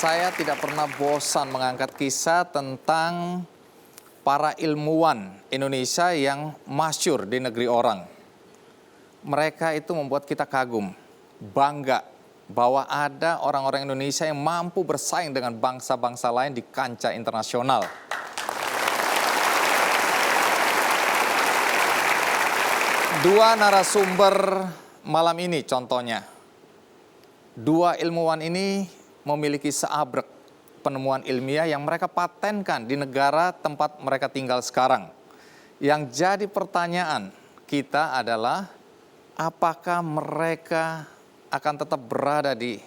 Saya tidak pernah bosan mengangkat kisah tentang para ilmuwan Indonesia yang masyhur di negeri orang. Mereka itu membuat kita kagum, bangga bahwa ada orang-orang Indonesia yang mampu bersaing dengan bangsa-bangsa lain di kancah internasional. Dua narasumber malam ini contohnya. Dua ilmuwan ini memiliki seabrek penemuan ilmiah yang mereka patenkan di negara tempat mereka tinggal sekarang. Yang jadi pertanyaan kita adalah, apakah mereka akan tetap berada di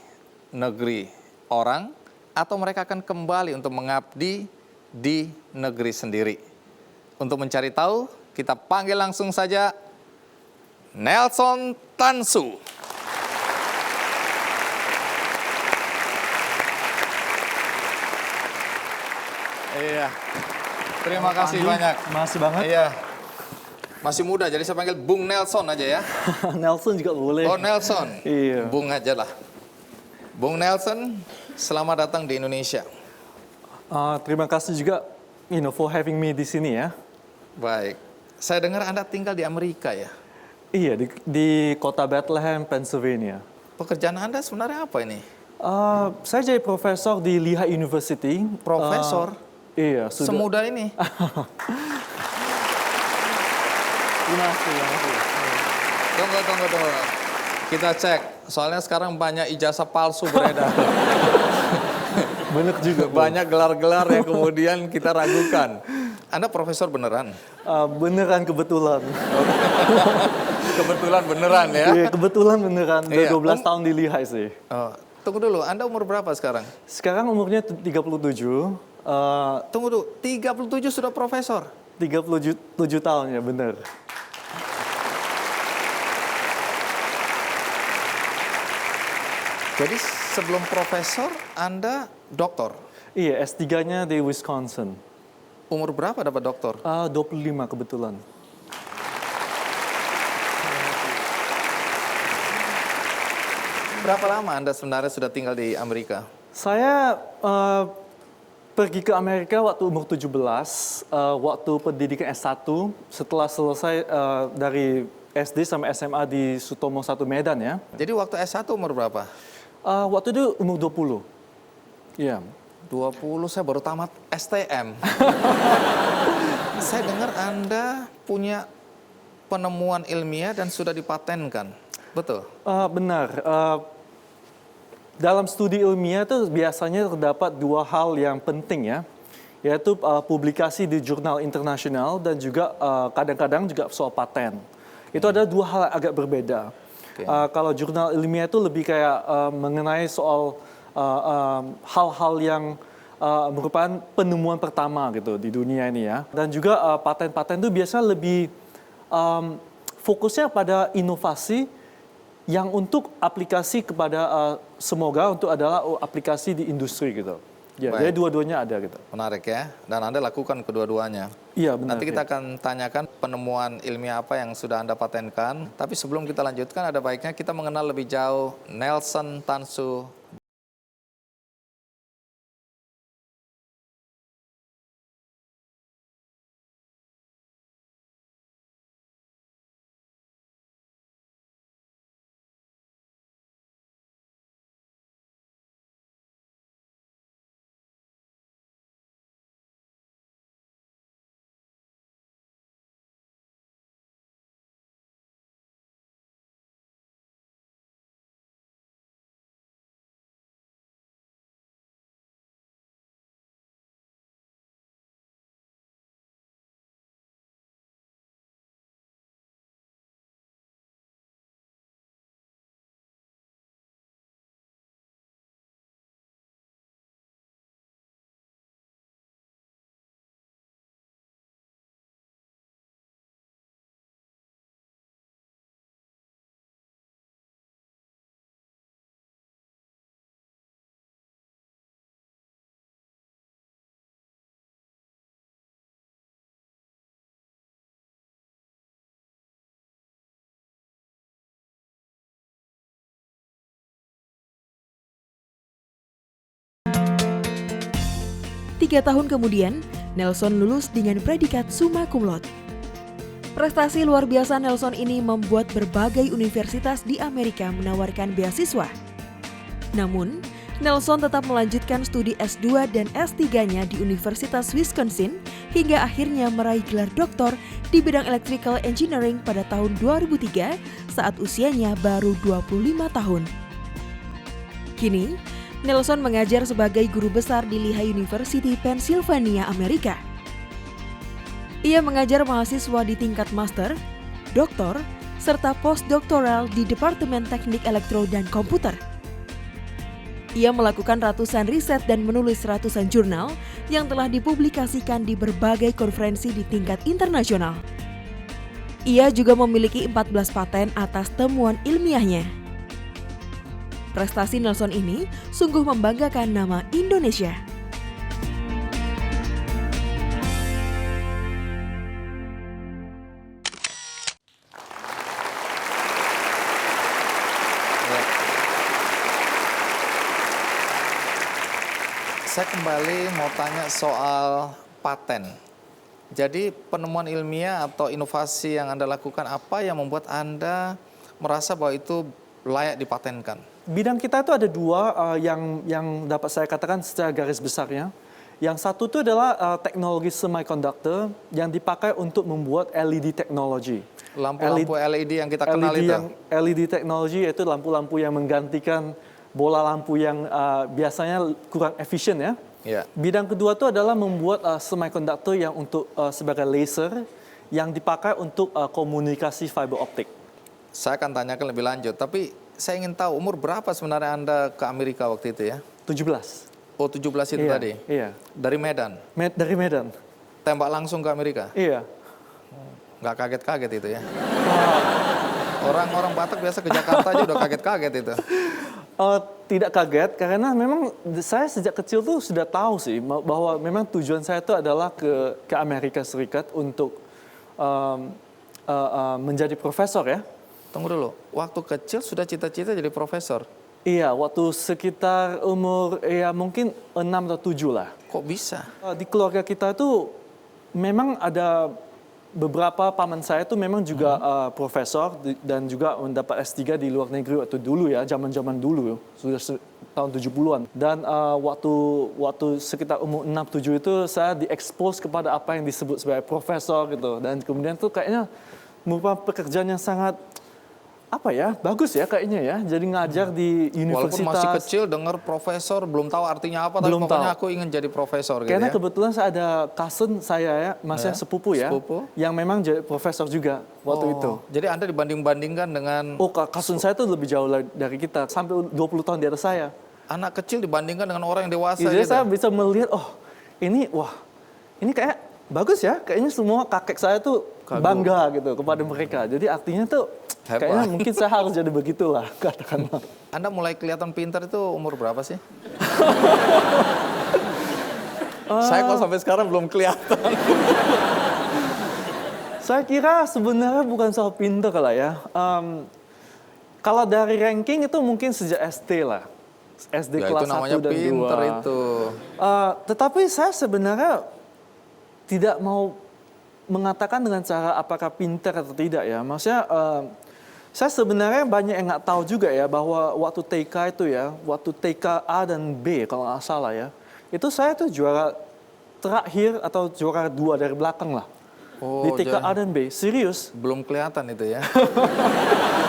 negeri orang atau mereka akan kembali untuk mengabdi di negeri sendiri? Untuk mencari tahu, kita panggil langsung saja Nelson Tansu. Iya, terima kasih banyak. Masih banget. Iya, masih muda jadi saya panggil Bung Nelson aja ya. Nelson juga boleh. Oh Nelson, Iya. Bung aja lah. Bung Nelson, selamat datang di Indonesia. Terima kasih juga, for having me di sini ya. Baik, saya dengar Anda tinggal di Amerika ya. Iya, di kota Bethlehem, Pennsylvania. Pekerjaan Anda sebenarnya apa ini? Saya jadi profesor di Lehigh University. Profesor? Iya, sudah. Semudah ini? Terima kasih. Tunggu. Kita cek, soalnya sekarang banyak ijazah palsu beredar. Benar juga. Banyak gelar-gelar yang kemudian kita ragukan. Anda profesor beneran? Beneran kebetulan. Kebetulan beneran ya? Iya, kebetulan beneran. Iya. Udah 12 tahun di Lehigh sih. Oh, tunggu dulu, Anda umur berapa sekarang? Sekarang umurnya 37. Tunggu dulu, 37 sudah profesor? 37 tahun ya, bener. Jadi sebelum profesor, Anda doktor? Iya, S3-nya di Wisconsin. Umur berapa dapat doktor? 25 kebetulan. Berapa lama Anda sebenarnya sudah tinggal di Amerika? Saya pergi ke Amerika waktu umur 17, waktu pendidikan S1, setelah selesai dari SD sampai SMA di Sutomo 1 Medan ya. Jadi waktu S1 umur berapa? Waktu itu umur 20. Iya. 20, saya baru tamat STM. Saya dengar Anda punya penemuan ilmiah dan sudah dipatenkan. Betul? Benar. Dalam studi ilmiah itu biasanya terdapat dua hal yang penting ya, yaitu publikasi di jurnal internasional dan juga kadang-kadang juga soal paten. Itu ada dua hal agak berbeda. Okay. Kalau jurnal ilmiah itu lebih kayak mengenai soal hal-hal yang merupakan penemuan pertama gitu di dunia ini ya. Dan juga paten-paten itu biasanya lebih fokusnya pada inovasi yang untuk aplikasi kepada semoga untuk adalah aplikasi di industri gitu. Ya, jadi dua-duanya ada gitu. Menarik ya, dan Anda lakukan kedua-duanya. Iya benar. Nanti kita akan tanyakan penemuan ilmiah apa yang sudah Anda patenkan. Tapi sebelum kita lanjutkan, ada baiknya kita mengenal lebih jauh Nelson Tansu 3 tahun kemudian, Nelson lulus dengan predikat summa cum laude. Prestasi luar biasa Nelson ini membuat berbagai universitas di Amerika menawarkan beasiswa. Namun, Nelson tetap melanjutkan studi S2 dan S3-nya di Universitas Wisconsin hingga akhirnya meraih gelar doktor di bidang electrical engineering pada tahun 2003 saat usianya baru 25 tahun. Kini, Nelson mengajar sebagai guru besar di Lehigh University, Pennsylvania, Amerika. Ia mengajar mahasiswa di tingkat master, doktor, serta postdoktoral di Departemen Teknik Elektro dan Komputer. Ia melakukan ratusan riset dan menulis ratusan jurnal yang telah dipublikasikan di berbagai konferensi di tingkat internasional. Ia juga memiliki 14 paten atas temuan ilmiahnya. Prestasi Nelson ini sungguh membanggakan nama Indonesia. Saya kembali mau tanya soal paten. Jadi penemuan ilmiah atau inovasi yang Anda lakukan, apa yang membuat Anda merasa bahwa itu layak dipatenkan? Bidang kita itu ada dua yang dapat saya katakan secara garis besarnya. Yang satu itu adalah teknologi semiconductor yang dipakai untuk membuat LED teknologi. Lampu-lampu LED yang kita kenal itu? LED teknologi itu lampu-lampu yang menggantikan bola lampu yang biasanya kurang efisien ya. Ya. Bidang kedua itu adalah membuat semiconductor yang untuk sebagai laser yang dipakai untuk komunikasi fiber optik. Saya akan tanyakan lebih lanjut, tapi saya ingin tahu umur berapa sebenarnya Anda ke Amerika waktu itu ya? 17. Oh, 17 itu Iya, tadi? Iya. Dari Medan? Dari Medan. Tembak langsung ke Amerika? Iya. Nggak kaget-kaget itu ya? Orang-orang Batak biasa ke Jakarta aja udah kaget-kaget itu. Tidak kaget karena memang saya sejak kecil tuh sudah tahu sih bahwa memang tujuan saya itu adalah ke Amerika Serikat untuk menjadi profesor ya. Tunggu dulu, waktu kecil sudah cita-cita jadi profesor? Iya, waktu sekitar umur ya mungkin 6 atau 7 lah. Kok bisa? Di keluarga kita tuh memang ada beberapa paman saya tuh memang juga profesor dan juga mendapat S3 di luar negeri waktu dulu ya, zaman-zaman dulu, sudah tahun 70-an. Dan waktu sekitar umur 6-7 itu saya diekspos kepada apa yang disebut sebagai profesor gitu. Dan kemudian tuh kayaknya merupakan pekerjaan yang sangat bagus ya kayaknya ya. Jadi ngajar di universitas. Walaupun masih kecil dengar profesor, belum tahu artinya apa, tapi pokoknya aku ingin jadi profesor gitu. Karena ya. kebetulan saya ada cousin saya ya, maksudnya sepupu ya, yang memang jadi profesor juga waktu itu. Jadi Anda dibanding-bandingkan dengan... Oh, cousin saya tuh lebih jauh dari kita, sampai 20 tahun di atas saya. Anak kecil dibandingkan dengan orang yang dewasa Jadi gitu. saya bisa melihat, ini kayak bagus ya, kayaknya semua kakek saya tuh bangga gitu kepada mereka. Jadi artinya tuh kayaknya mungkin saya harus jadi begitulah, katakanlah. Anda mulai kelihatan pintar itu umur berapa sih? Saya kok sampai sekarang belum kelihatan. Saya kira sebenarnya bukan soal pintar lah ya. Kalau dari ranking itu mungkin sejak SD lah. SD Ya, kelas itu 1 namanya dan 2. pintar itu. Tetapi saya sebenarnya tidak mau mengatakan dengan cara apakah pintar atau tidak ya. Maksudnya saya sebenarnya banyak yang nggak tahu juga ya bahwa waktu TK itu ya, waktu TK A dan B kalau nggak salah ya, itu saya tuh juara terakhir atau juara 2 dari belakang lah. Di TK A dan B, serius. Belum kelihatan itu ya.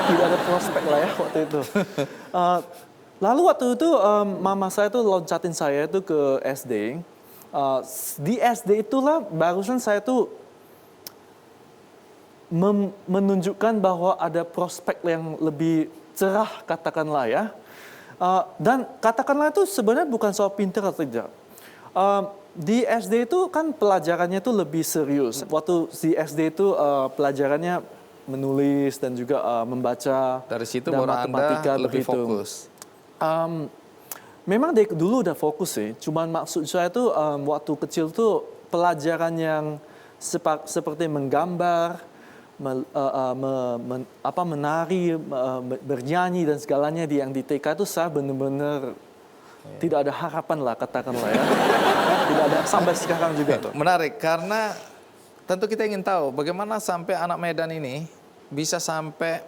Tidak ada prospek lah ya waktu itu. Lalu waktu itu mama saya tuh loncatin saya itu ke SD. Di SD itulah barusan saya tuh menunjukkan bahwa ada prospek yang lebih cerah katakanlah ya. Dan katakanlah itu sebenarnya bukan soal pintar atau tidak. Di SD itu kan pelajarannya itu lebih serius. Waktu di SD itu pelajarannya menulis dan juga membaca. Dari situ dan baru matematika Anda lebih begitu. fokus. Memang dari dulu udah fokus sih. Cuman maksud saya tuh waktu kecil tuh pelajaran yang seperti menggambar, menari, bernyanyi dan segalanya yang di TK itu saya benar-benar tidak ada harapan lah katakanlah ya. Tidak ada sampai sekarang juga tuh. Menarik, karena tentu kita ingin tahu bagaimana sampai anak Medan ini bisa sampai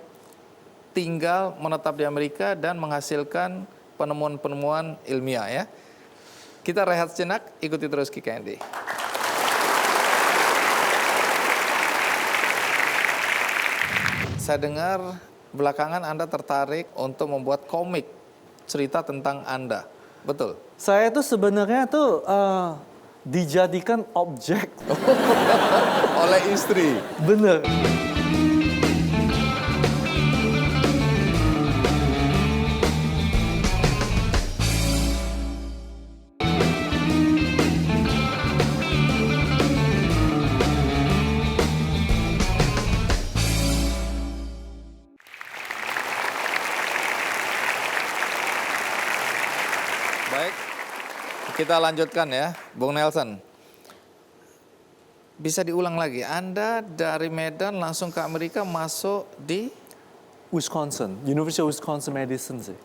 tinggal menetap di Amerika dan menghasilkan penemuan-penemuan ilmiah ya. Kita rehat sejenak, ikuti terus KKND. Saya dengar belakangan Anda tertarik untuk membuat komik cerita tentang Anda. Betul? Saya tuh sebenarnya tuh dijadikan objek. Oleh istri. Bener. Baik, kita lanjutkan ya, Bung Nelson. Bisa diulang lagi, Anda dari Medan langsung ke Amerika masuk di Wisconsin, University of Wisconsin Madison sih.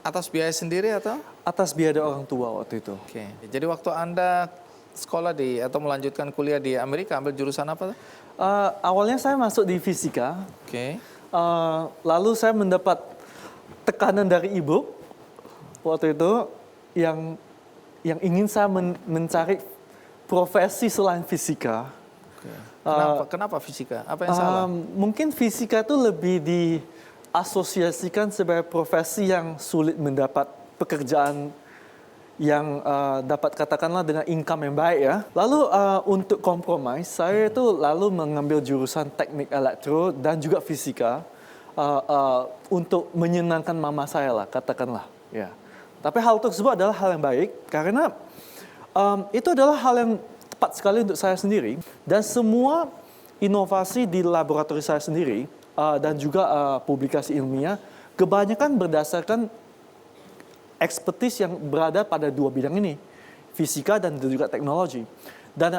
atas biaya sendiri atau? Atas biaya orang tua waktu itu. Oke, jadi waktu Anda sekolah atau melanjutkan kuliah di Amerika, ambil jurusan apa? Awalnya saya masuk di fisika, Oke. lalu saya mendapat tekanan dari ibu waktu itu yang ingin saya mencari profesi selain fisika. Kenapa fisika? Apa yang salah? Mungkin fisika itu lebih diasosiasikan sebagai profesi yang sulit mendapat pekerjaan yang dapat katakanlah dengan income yang baik ya. Lalu untuk kompromi, saya itu lalu mengambil jurusan teknik elektro dan juga fisika untuk menyenangkan mama saya lah katakanlah. Ya. Tapi hal tersebut adalah hal yang baik karena itu adalah hal yang tepat sekali untuk saya sendiri dan semua inovasi di laboratorium saya sendiri dan juga publikasi ilmiah kebanyakan berdasarkan expertise yang berada pada dua bidang ini, fisika dan juga teknologi. Dan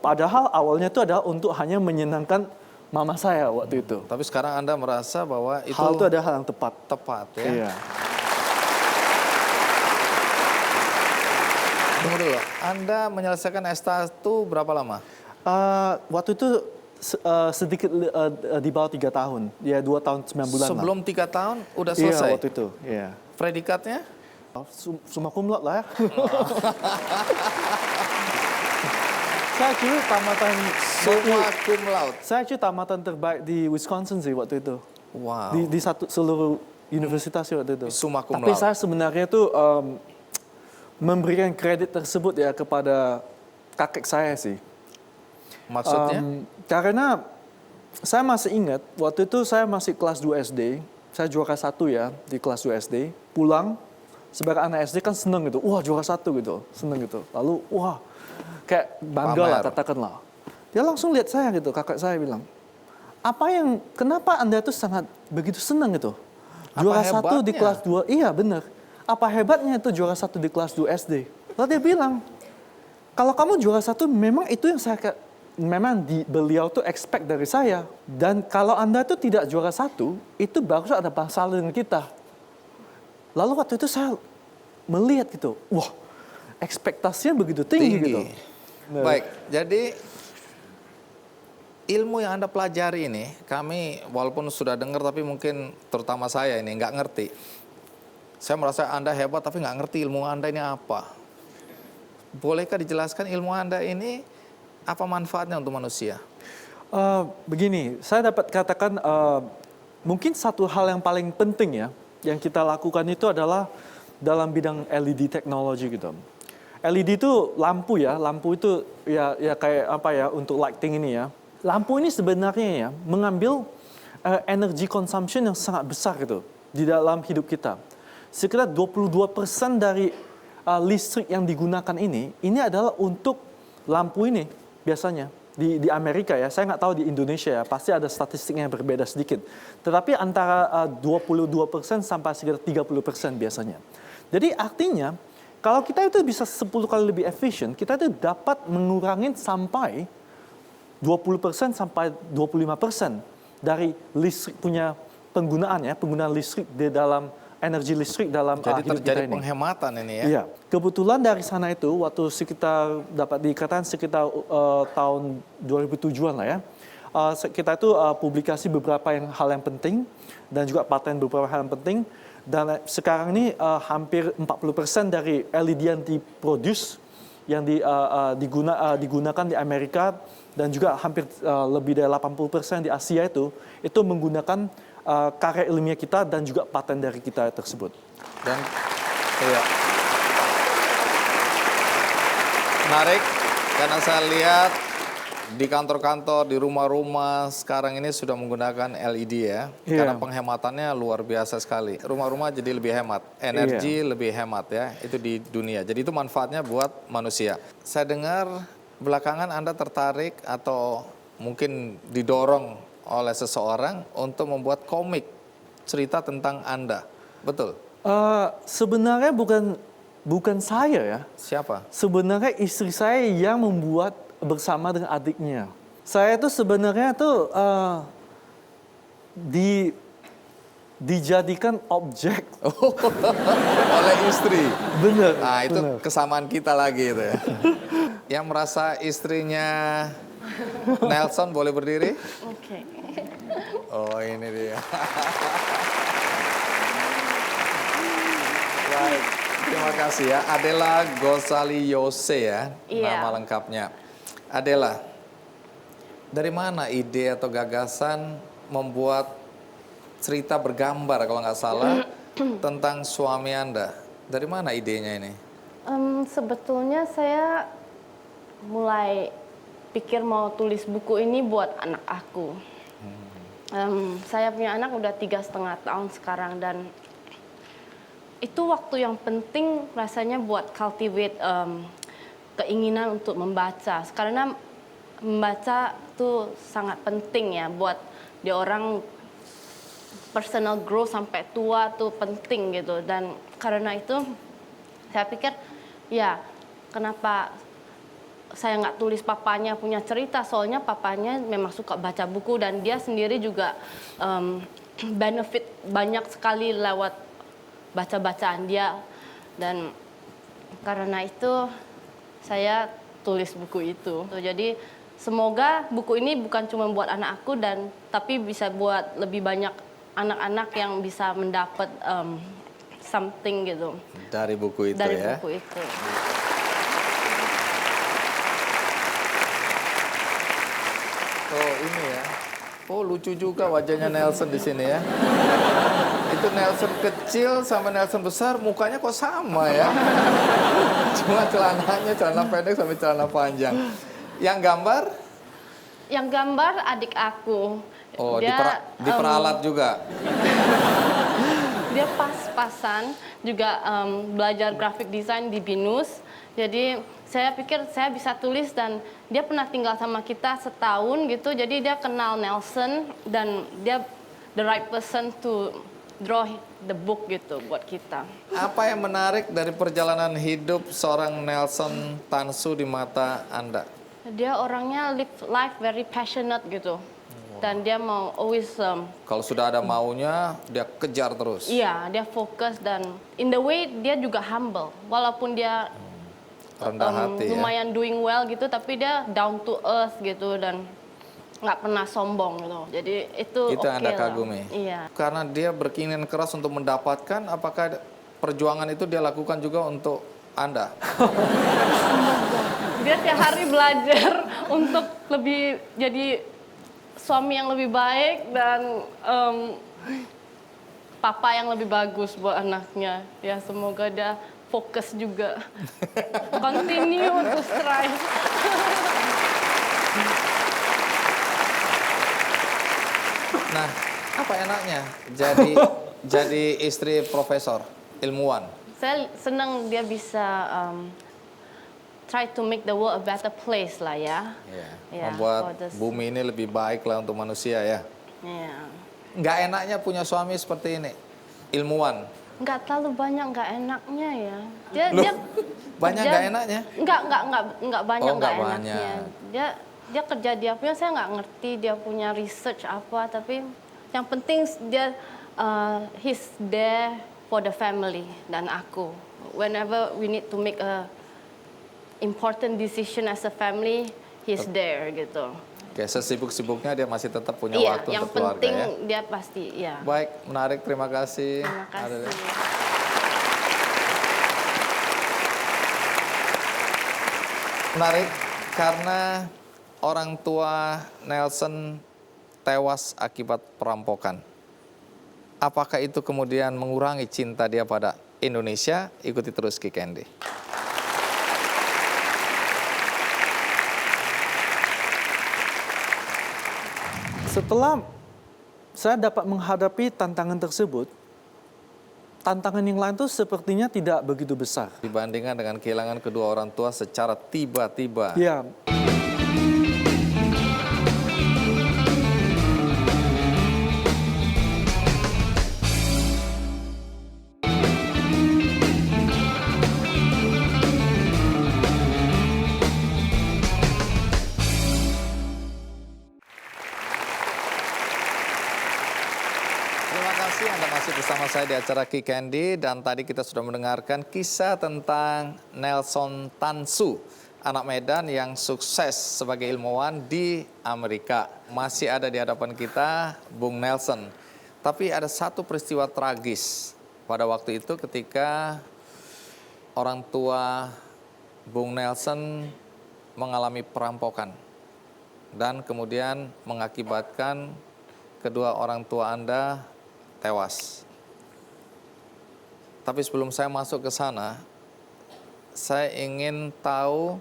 padahal awalnya itu adalah untuk hanya menyenangkan mama saya waktu itu. Tapi sekarang Anda merasa bahwa itu Hal itu adalah hal yang tepat. tepat ya. Iya. Tunggu dulu, Anda menyelesaikan S1 berapa lama? Waktu itu sedikit di bawah 3 tahun, ya 2 tahun 9 bulan lah. Sebelum 3 tahun udah selesai? Iya, waktu itu. Iya. Predikatnya? Summa cum laude lah ya. Saya kira tamatan Summa cum laude. Saya kira tamatan terbaik di Wisconsin sih waktu itu. Wow. Di seluruh universitas waktu itu. Summa cum Tapi laude. saya sebenarnya tuh memberikan kredit tersebut ya kepada kakek saya sih. Maksudnya? Karena saya masih ingat waktu itu saya masih kelas 2 SD. Saya juara 1 ya di kelas 2 SD. Pulang sebagai anak SD kan seneng gitu. Wah juara 1 gitu. Seneng gitu. Lalu wah kayak bangga lah katakanlah. Dia langsung lihat saya gitu. Kakak saya bilang, kenapa Anda tuh sangat begitu senang gitu? Juara 1 di kelas 2. Iya benar. Apa hebatnya itu juara 1 di kelas 2 SD? Lalu dia bilang, kalau kamu juara 1 memang itu yang beliau tuh expect dari saya. Dan kalau Anda tuh tidak juara 1, itu baru ada masalah dengan kita. Lalu waktu itu saya melihat gitu, wah ekspektasinya begitu tinggi. Gitu. Nah. Baik, jadi ilmu yang Anda pelajari ini, kami walaupun sudah dengar tapi mungkin terutama saya ini nggak ngerti. Saya merasa Anda hebat tapi nggak ngerti ilmu Anda ini apa. Bolehkah dijelaskan ilmu Anda ini apa manfaatnya untuk manusia? Begini, saya dapat katakan mungkin satu hal yang paling penting ya, yang kita lakukan itu adalah dalam bidang LED teknologi gitu. LED itu lampu ya, lampu itu ya kayak apa ya untuk lighting ini ya. Lampu ini sebenarnya ya mengambil energy consumption yang sangat besar gitu di dalam hidup kita. Sekitar 22% dari listrik yang digunakan ini adalah untuk lampu ini biasanya. Di Amerika ya, saya nggak tahu di Indonesia ya, pasti ada statistiknya yang berbeda sedikit. Tetapi antara 22% sampai sekitar 30% biasanya. Jadi artinya, kalau kita itu bisa 10 kali lebih efisien, kita itu dapat mengurangi sampai 20% sampai 25% dari listrik punya penggunaan listrik di dalam energi listrik dalam Jadi hidup terjadi kita ini. penghematan ini ya. Iya, kebetulan dari sana itu waktu sekitar dapat dikatakan sekitar tahun 2007-an lah ya. Kita itu publikasi beberapa hal yang penting dan juga paten beberapa hal yang penting. Dan sekarang ini hampir 40% dari LED yang diproduce yang digunakan di Amerika dan juga hampir lebih dari 80% di Asia itu menggunakan karya ilmiah kita dan juga paten dari kita tersebut. Dan iya. Menarik karena saya lihat di kantor-kantor, di rumah-rumah sekarang ini sudah menggunakan LED ya. Iya. Karena penghematannya luar biasa sekali. Rumah-rumah jadi lebih hemat, energi lebih hemat ya. Itu di dunia. Jadi itu manfaatnya buat manusia. Saya dengar belakangan Anda tertarik atau mungkin didorong oleh seseorang untuk membuat komik cerita tentang Anda. Betul? Sebenarnya bukan saya ya. Siapa? Sebenarnya istri saya yang membuat bersama dengan adiknya. Saya tuh sebenarnya tuh dijadikan objek. Oleh istri. Bener. Nah, itu bener. kesamaan kita lagi itu ya. Yang merasa istrinya Nelson boleh berdiri? Oke. Oh, ini dia. Baik, terima kasih ya. Adela Gosali Yose ya, Iya. nama lengkapnya. Adela, dari mana ide atau gagasan membuat cerita bergambar kalau nggak salah tentang suami Anda? Dari mana idenya ini? Sebetulnya saya mulai pikir mau tulis buku ini buat anak aku. Saya punya anak udah 3,5 tahun sekarang dan itu waktu yang penting rasanya buat cultivate keinginan untuk membaca. Karena membaca itu sangat penting ya buat dia orang personal growth sampai tua tuh penting gitu. Dan karena itu saya pikir ya kenapa saya nggak tulis papanya punya cerita, soalnya papanya memang suka baca buku dan dia sendiri juga benefit banyak sekali lewat baca-bacaan dia. Dan karena itu saya tulis buku itu. Jadi semoga buku ini bukan cuma buat anak aku tapi bisa buat lebih banyak anak-anak yang bisa mendapat something gitu Dari buku itu dari ya. buku itu. Oh, ini ya. Oh, lucu juga wajahnya Nelson di sini ya. Itu Nelson kecil sama Nelson besar, mukanya kok sama ya. Cuma celananya, celana pendek sampai celana panjang. Yang gambar? Yang gambar adik aku. Oh, Dia, diperalat juga. Dia pas-pasan juga belajar graphic design di BINUS. Jadi saya pikir saya bisa tulis dan dia pernah tinggal sama kita setahun gitu. Jadi dia kenal Nelson dan dia the right person to draw the book gitu buat kita. Apa yang menarik dari perjalanan hidup seorang Nelson Tansu di mata Anda? Dia orangnya live life very passionate gitu. Dan dia mau always Kalau sudah ada maunya, dia kejar terus. iya, dia fokus dan in the way dia juga humble. Walaupun dia Rendah hati ya. lumayan doing well gitu, tapi dia down to earth gitu dan nggak pernah sombong gitu. Jadi itu Itu yang oke Anda lah. kagumi. Iya. Karena dia berkeinginan keras untuk mendapatkan, apakah perjuangan itu dia lakukan juga untuk Anda? Dia tiap hari belajar untuk lebih jadi suami yang lebih baik dan papa yang lebih bagus buat anaknya. Ya semoga dia fokus juga. Continue to strive. Nah, apa enaknya jadi istri profesor, ilmuwan? Saya senang dia bisa try to make the world a better place lah ya. Ya, Membuat for this- bumi ini lebih baik lah untuk manusia ya. Ya. Nggak enaknya punya suami seperti ini, ilmuwan. Nggak terlalu banyak nggak enaknya ya. Loh, Dia banyak kerja- nggak enaknya? Nggak banyak Oh, nggak nggak enaknya. banyak. Dia kerja dia punya, saya nggak ngerti dia punya research apa, tapi yang penting dia he's there for the family dan aku. Whenever we need to make a important decision as a family, he's there gitu. Oke, sesibuk-sibuknya dia masih tetap punya Iya, waktu yang untuk keluarga penting ya. dia pasti ya. Baik, menarik. Terima kasih. Terima kasih. Adelia. Menarik karena orang tua Nelson tewas akibat perampokan. Apakah itu kemudian mengurangi cinta dia pada Indonesia? Ikuti terus Ki Candy. Setelah saya dapat menghadapi tantangan tersebut, tantangan yang lain itu sepertinya tidak begitu besar. Dibandingkan dengan kehilangan kedua orang tua secara tiba-tiba. Ya, Terima kasih Anda masih bersama saya di acara Ki Candy dan tadi kita sudah mendengarkan kisah tentang Nelson Tansu, anak Medan yang sukses sebagai ilmuwan di Amerika. Masih ada di hadapan kita Bung Nelson. Tapi ada satu peristiwa tragis pada waktu itu ketika orang tua Bung Nelson mengalami perampokan dan kemudian mengakibatkan kedua orang tua Anda tewas. Tapi sebelum saya masuk ke sana, saya ingin tahu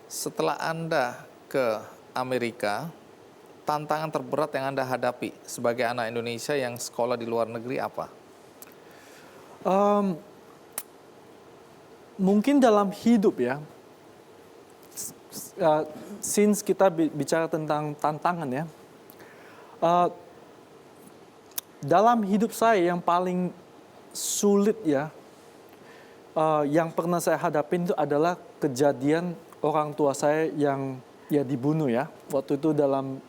setelah Anda ke Amerika, tantangan terberat yang Anda hadapi sebagai anak Indonesia yang sekolah di luar negeri apa? mungkin dalam hidup ya, since kita bicara tentang tantangan ya, dalam hidup saya yang paling sulit ya, yang pernah saya hadapin itu adalah kejadian orang tua saya yang ya dibunuh ya, waktu itu dalam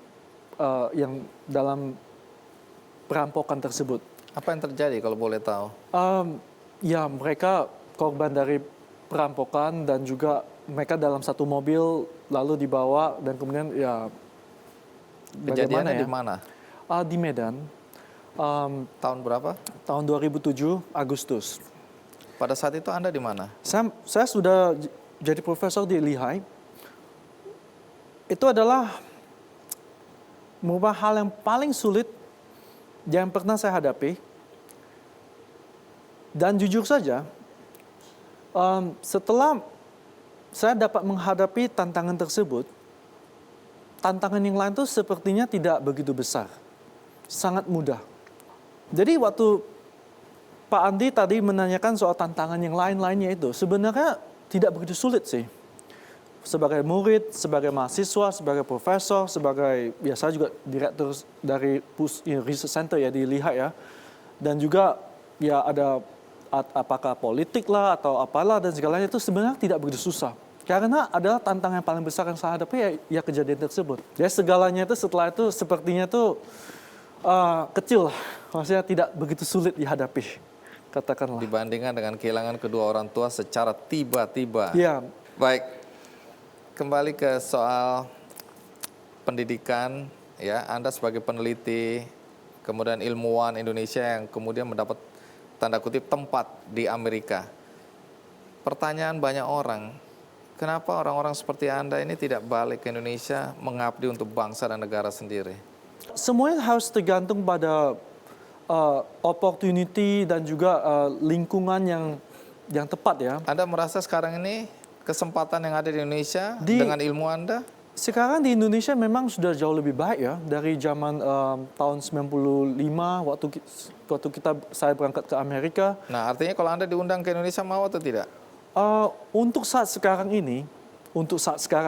perampokan tersebut. Apa yang terjadi kalau boleh tahu? Ya mereka korban dari perampokan dan juga mereka dalam satu mobil lalu dibawa dan kemudian ya bagaimana Kejadiannya ya? di mana? Di Medan. Tahun berapa? Tahun 2007 Agustus. Pada saat itu Anda di mana? Saya sudah jadi profesor di Lehigh. Itu adalah merupakan hal yang paling sulit yang pernah saya hadapi. Dan jujur saja, setelah saya dapat menghadapi tantangan tersebut, tantangan yang lain itu sepertinya tidak begitu besar. Sangat mudah. Jadi waktu Pak Andi tadi menanyakan soal tantangan yang lain-lainnya itu, sebenarnya tidak begitu sulit sih. Sebagai murid, sebagai mahasiswa, sebagai profesor, sebagai, ya saya juga direktur dari Research Center ya di Lehigh ya. Dan juga ya ada apakah politik lah atau apalah dan segalanya itu sebenarnya tidak begitu susah. Karena adalah tantangan yang paling besar yang saya hadapi ya kejadian tersebut. Ya segalanya itu setelah itu sepertinya itu kecil, maksudnya tidak begitu sulit dihadapi, katakanlah. Dibandingkan dengan kehilangan kedua orang tua secara tiba-tiba. Ya, Baik, kembali ke soal pendidikan, ya Anda sebagai peneliti, kemudian ilmuwan Indonesia yang kemudian mendapat tanda kutip tempat di Amerika. Pertanyaan banyak orang, kenapa orang-orang seperti Anda ini tidak balik ke Indonesia mengabdi untuk bangsa dan negara sendiri? semuanya harus tergantung pada opportunity dan juga lingkungan yang tepat ya. Anda merasa sekarang ini kesempatan yang ada di Indonesia dengan ilmu Anda? Sekarang di Indonesia memang sudah jauh lebih baik ya dari zaman tahun 95 waktu saya berangkat ke Amerika. Nah, artinya kalau Anda diundang ke Indonesia mau atau tidak? Untuk saat sekarang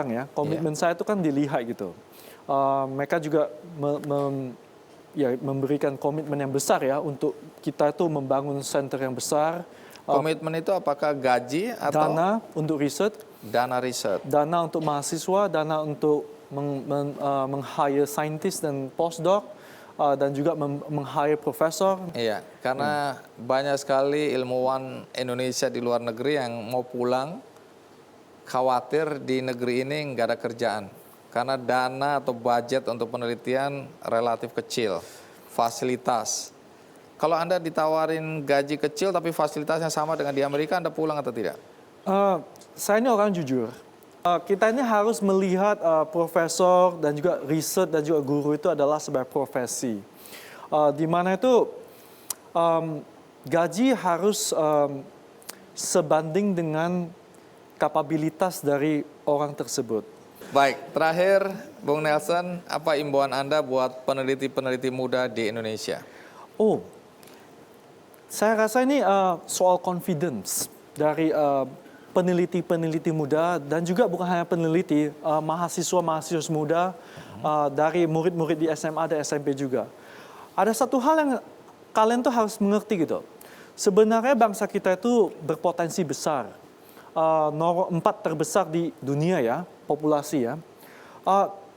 ya komitmen saya itu kan di Lehigh gitu. Mereka juga memberikan komitmen yang besar ya untuk kita itu membangun center yang besar. Komitmen itu apakah gaji atau dana untuk riset? Dana riset. Dana untuk mahasiswa, dana untuk meng-hire scientist dan postdoc, dan juga meng-hire profesor. Iya, karena banyak sekali ilmuwan Indonesia di luar negeri yang mau pulang, khawatir di negeri ini nggak ada kerjaan. Karena dana atau budget untuk penelitian relatif kecil, fasilitas. Kalau Anda ditawarin gaji kecil tapi fasilitasnya sama dengan di Amerika, Anda pulang atau tidak? Saya ini orang jujur. Kita ini harus melihat profesor dan juga riset dan juga guru itu adalah sebagai profesi. Di mana itu gaji harus sebanding dengan kapabilitas dari orang tersebut. Baik, terakhir Bung Nelson, apa imbauan Anda buat peneliti-peneliti muda di Indonesia? Saya rasa ini soal confidence dari peneliti-peneliti muda dan juga bukan hanya peneliti, mahasiswa-mahasiswa muda dari murid-murid di SMA dan SMP juga. Ada satu hal yang kalian tuh harus mengerti gitu. Sebenarnya bangsa kita itu berpotensi besar. Nomor 4 terbesar di dunia ya, populasi ya.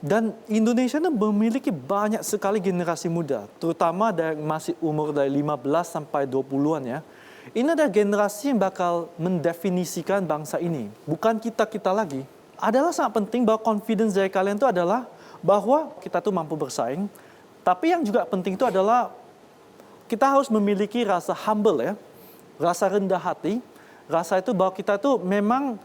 Dan Indonesia itu memiliki banyak sekali generasi muda, terutama dari masih umur dari 15 sampai 20-an ya. Ini adalah generasi yang bakal mendefinisikan bangsa ini. Bukan kita-kita lagi. Adalah sangat penting bahwa confidence dari kalian itu adalah bahwa kita tuh mampu bersaing. Tapi yang juga penting itu adalah kita harus memiliki rasa humble ya. Rasa rendah hati. Rasa itu bahwa kita tuh memang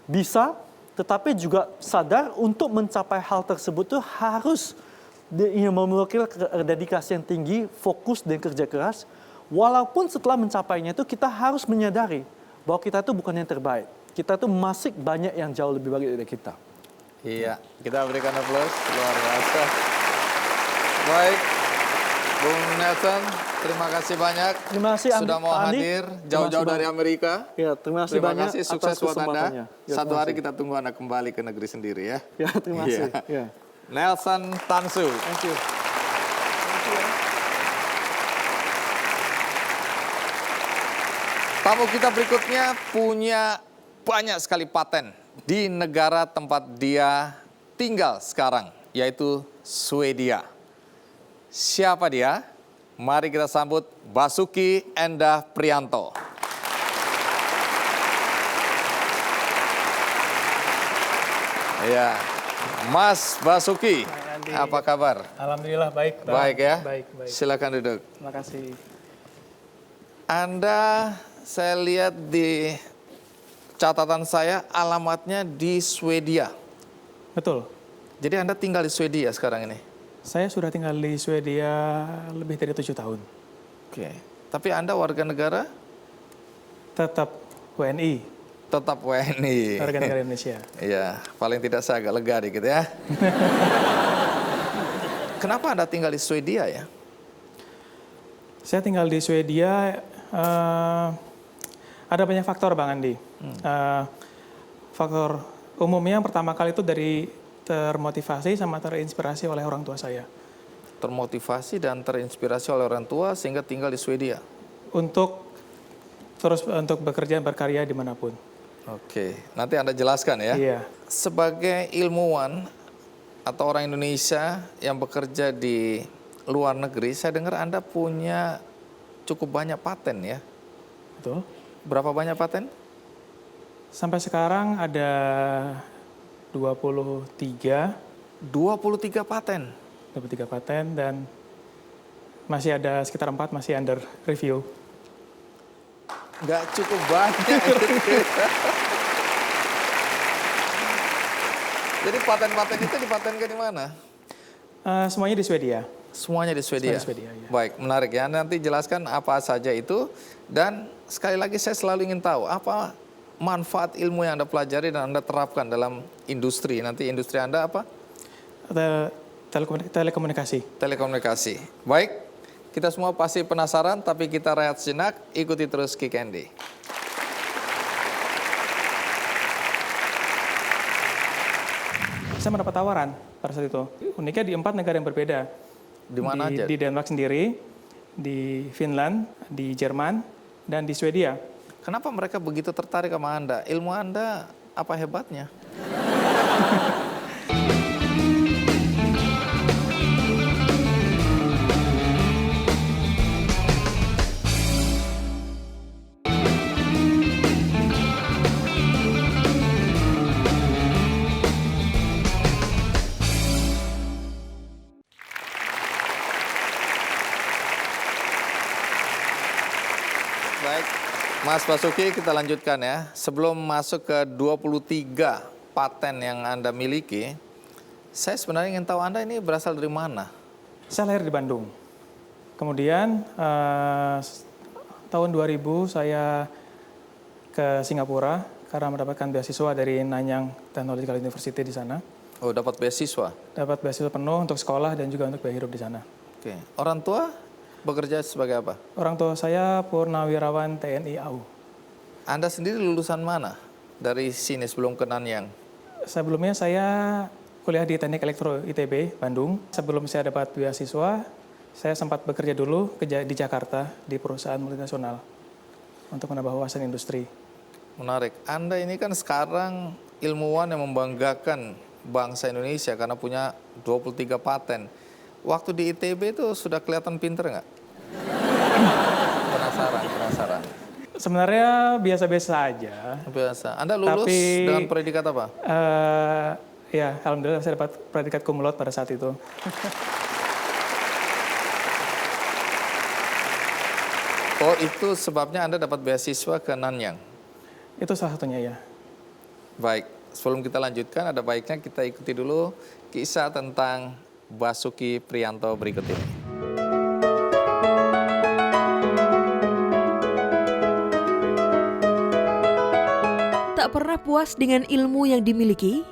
bisa, tetapi juga sadar untuk mencapai hal tersebut tuh harus memiliki dedikasi yang tinggi, fokus dan kerja keras. Walaupun setelah mencapainya itu kita harus menyadari bahwa kita itu bukan yang terbaik. Kita itu masih banyak yang jauh lebih baik dari kita. Iya, kita berikan aplaus, luar biasa. Baik, Bung Nelson, terima kasih banyak. Terima kasih sudah mau Andi. hadir jauh-jauh dari Amerika. Ya, terima kasih Terima banyak kasih, sukses atas buat Anda. kesempatannya. Ya, Satu terima hari kasih. kita tunggu Anda kembali ke negeri sendiri ya. Ya, terima kasih. Iya. Ya. Nelson Tansu. Thank you. Tamu kita berikutnya punya banyak sekali paten di negara tempat dia tinggal sekarang, yaitu Swedia. Siapa dia? Mari kita sambut Basuki Endah Prianto. Ya, Mas Basuki, apa kabar? Alhamdulillah baik. Bang. Baik ya? Baik, baik. Silakan duduk. Terima kasih. Anda, saya lihat di catatan saya, alamatnya di Swedia. Betul. Jadi Anda tinggal di Swedia sekarang ini? Saya sudah tinggal di Swedia lebih dari 7 tahun. Oke. Tapi Anda warga negara? Tetap WNI, Tetap WNI. warga negara Indonesia. Iya, paling tidak saya agak lega dikit ya. Kenapa Anda tinggal di Swedia ya? Saya tinggal di Swedia, ada banyak faktor Bang Andi. Faktor umumnya yang pertama kali itu dari termotivasi sama terinspirasi oleh orang tua saya. Termotivasi dan terinspirasi oleh orang tua sehingga tinggal di Swedia. Untuk bekerja berkarya dimanapun. Oke, nanti Anda jelaskan ya. Iya. Sebagai ilmuwan atau orang Indonesia yang bekerja di luar negeri, saya dengar Anda punya cukup banyak paten ya. Betul. Berapa banyak paten? Sampai sekarang ada 23 paten. 23 paten dan masih ada sekitar 4 masih under review. Nggak cukup banyak. Jadi paten-paten itu dipatenkan di mana? Semuanya di Swedia. Semuanya di Swedia. Semuanya di Swedia, ya. Baik, menarik ya. Nanti jelaskan apa saja itu. Dan sekali lagi saya selalu ingin tahu apa manfaat ilmu yang Anda pelajari dan Anda terapkan dalam industri. Nanti industri Anda apa? Telekomunikasi. Telekomunikasi. Baik, kita semua pasti penasaran, tapi kita rehat sejenak. Ikuti terus Kick Andy. Saya mendapat tawaran pada saat itu. Uniknya di 4 negara yang berbeda. Di mana aja? Di Denmark sendiri, di Finland, di Jerman, dan di Swedia. Kenapa mereka begitu tertarik sama Anda? Ilmu Anda apa hebatnya? Mas Basuki, kita lanjutkan ya. Sebelum masuk ke 23 paten yang Anda miliki, saya sebenarnya ingin tahu Anda ini berasal dari mana? Saya lahir di Bandung. Kemudian tahun 2000 saya ke Singapura karena mendapatkan beasiswa dari Nanyang Technological University di sana. Oh, dapat beasiswa? Dapat beasiswa penuh untuk sekolah dan juga untuk biaya hidup di sana. Oke. Orang tua bekerja sebagai apa? Orang tua saya purnawirawan TNI AU. Anda sendiri lulusan mana dari sini sebelum ke Nanyang? Sebelumnya saya kuliah di Teknik Elektro ITB, Bandung. Sebelum saya dapat beasiswa, saya sempat bekerja dulu di Jakarta di perusahaan multinasional untuk menambah wawasan industri. Menarik. Anda ini kan sekarang ilmuwan yang membanggakan bangsa Indonesia karena punya 23 paten. Waktu di ITB itu sudah kelihatan pinter nggak? Penasaran. Sebenarnya biasa-biasa aja. Biasa. Anda lulus Tapi, dengan predikat apa? Ya, alhamdulillah saya dapat predikat cum laude pada saat itu. Oh, itu sebabnya Anda dapat beasiswa ke Nanyang? Itu salah satunya ya. Baik, sebelum kita lanjutkan, ada baiknya kita ikuti dulu kisah tentang Basuki Priyanto berikut ini. Tak pernah puas dengan ilmu yang dimiliki,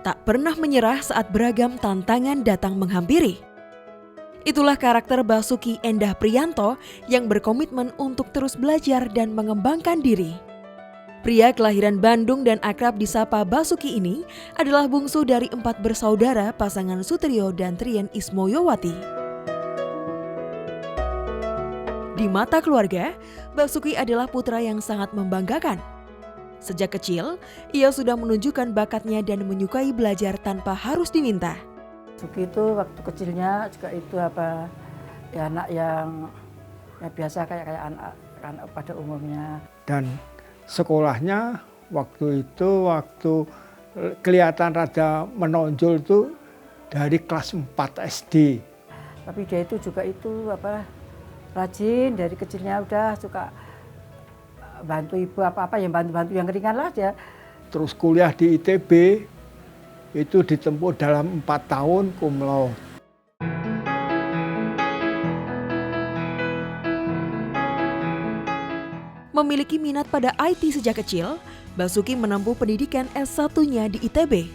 tak pernah menyerah saat beragam tantangan datang menghampiri. Itulah karakter Basuki Endah Priyanto yang berkomitmen untuk terus belajar dan mengembangkan diri. Pria kelahiran Bandung dan akrab disapa Basuki ini adalah bungsu dari 4 bersaudara pasangan Sutrio dan Trien Ismoyowati. Di mata keluarga, Basuki adalah putra yang sangat membanggakan. Sejak kecil, ia sudah menunjukkan bakatnya dan menyukai belajar tanpa harus diminta. Basuki itu waktu kecilnya juga itu anak yang biasa kayak anak pada umumnya. Dan sekolahnya waktu kelihatan rada menonjol itu dari kelas 4 SD. Tapi dia itu juga rajin dari kecilnya udah suka bantu ibu apa-apa yang bantu-bantu yang ringan lah dia. Terus kuliah di ITB itu ditempuh dalam 4 tahun cum laude. Memiliki minat pada IT sejak kecil, Basuki menempuh pendidikan S1-nya di ITB.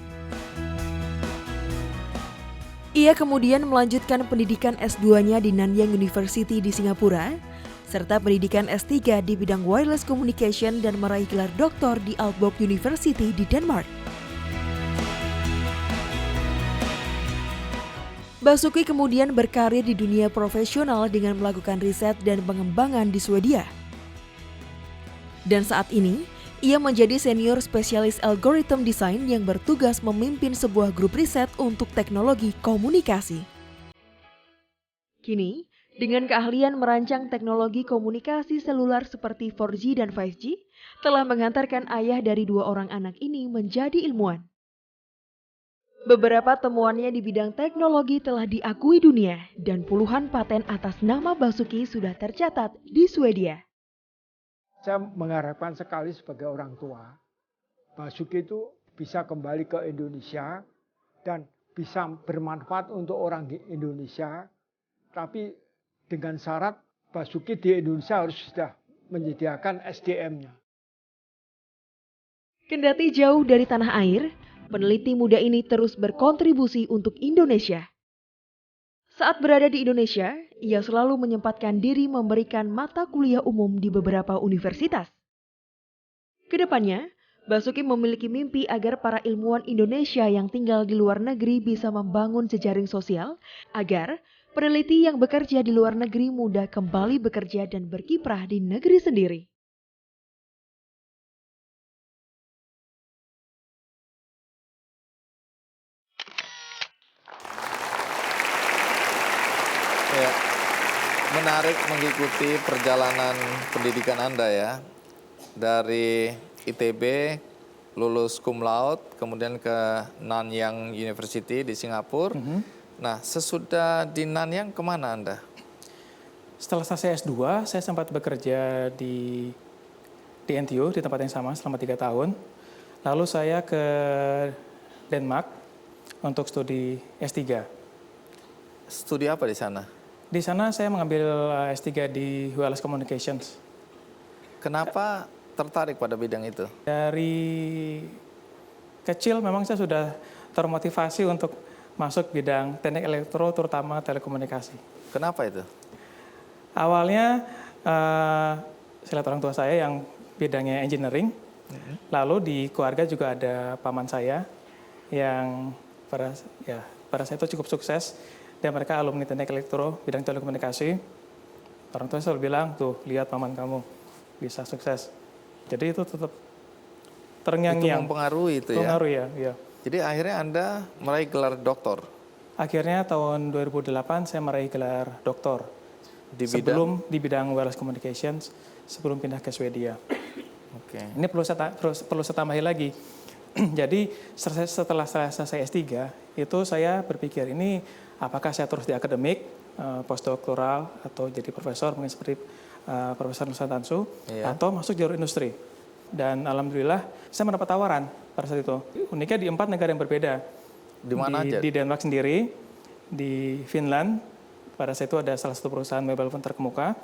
Ia kemudian melanjutkan pendidikan S2-nya di Nanyang University di Singapura, serta pendidikan S3 di bidang wireless communication dan meraih gelar doktor di Aalborg University di Denmark. Basuki kemudian berkarir di dunia profesional dengan melakukan riset dan pengembangan di Swedia. Dan saat ini, ia menjadi senior spesialis algorithm design yang bertugas memimpin sebuah grup riset untuk teknologi komunikasi. Kini, dengan keahlian merancang teknologi komunikasi seluler seperti 4G dan 5G, telah menghantarkan ayah dari 2 orang anak ini menjadi ilmuwan. Beberapa temuannya di bidang teknologi telah diakui dunia dan puluhan paten atas nama Basuki sudah tercatat di Swedia. Saya mengharapkan sekali sebagai orang tua, Basuki itu bisa kembali ke Indonesia dan bisa bermanfaat untuk orang di Indonesia. Tapi dengan syarat Basuki di Indonesia harus sudah menyediakan SDM-nya. Kendati jauh dari tanah air, peneliti muda ini terus berkontribusi untuk Indonesia. Saat berada di Indonesia, ia selalu menyempatkan diri memberikan mata kuliah umum di beberapa universitas. Kedepannya, Basuki memiliki mimpi agar para ilmuwan Indonesia yang tinggal di luar negeri bisa membangun jejaring sosial, agar peneliti yang bekerja di luar negeri mudah kembali bekerja dan berkiprah di negeri sendiri. Ya, menarik mengikuti perjalanan pendidikan Anda ya. Dari ITB, lulus cum laude, kemudian ke Nanyang University di Singapura. Nah, sesudah di Nanyang kemana Anda? Setelah selesai S2, saya sempat bekerja di di NTU, di tempat yang sama selama 3 tahun. Lalu saya ke Denmark untuk studi S3. Studi apa di sana? Di sana saya mengambil S3 di Wireless Communications. Kenapa tertarik pada bidang itu? Dari kecil memang saya sudah termotivasi untuk masuk bidang teknik elektro, terutama telekomunikasi. Kenapa itu? Awalnya saya lihat orang tua saya yang bidangnya engineering, lalu di keluarga juga ada paman saya yang pada saya itu cukup sukses, dan mereka alumni teknik elektro, bidang telekomunikasi. Orang tua selalu bilang, tuh lihat paman kamu bisa sukses. Jadi itu tetap terngiang-ngiang. Itu mempengaruhi itu ya? Mempengaruhi ya. Jadi akhirnya Anda meraih gelar doktor? Akhirnya tahun 2008 saya meraih gelar doktor. Di bidang wireless communications, sebelum pindah ke Swedia. Oke. Ini perlu saya tambahin lagi. Jadi setelah selesai S3, itu saya berpikir ini apakah saya terus di akademik, postdoktoral, atau jadi profesor, mungkin seperti Profesor Nusa Tansu, atau masuk jalur industri. Dan alhamdulillah saya mendapat tawaran pada saat itu. Uniknya di 4 negara yang berbeda. Di mana aja? Di Denmark sendiri, di Finland, pada saat itu ada salah satu perusahaan mobile phone terkemuka,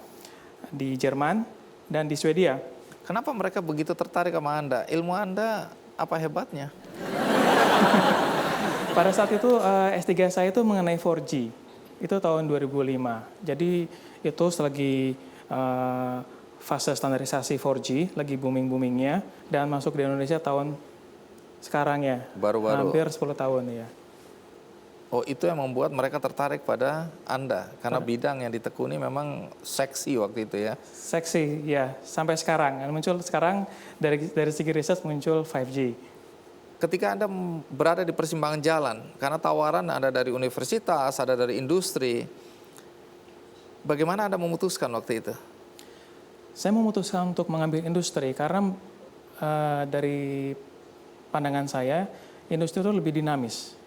di Jerman, dan di Swedia. Kenapa mereka begitu tertarik sama Anda? Ilmu Anda apa hebatnya? Pada saat itu S3 saya itu mengenai 4G. Itu tahun 2005. Jadi itu selagi fase standarisasi 4G, lagi booming-boomingnya, dan masuk di Indonesia tahun sekarang ya. Baru-baru. Hampir 10 tahun ya. Oh, itu yang membuat mereka tertarik pada Anda? Karena bidang yang ditekuni memang seksi waktu itu ya? Seksi, ya. Sampai sekarang. Muncul sekarang dari segi riset muncul 5G. Ketika Anda berada di persimpangan jalan, karena tawaran ada dari universitas, ada dari industri, bagaimana Anda memutuskan waktu itu? Saya memutuskan untuk mengambil industri karena dari pandangan saya, industri itu lebih dinamis.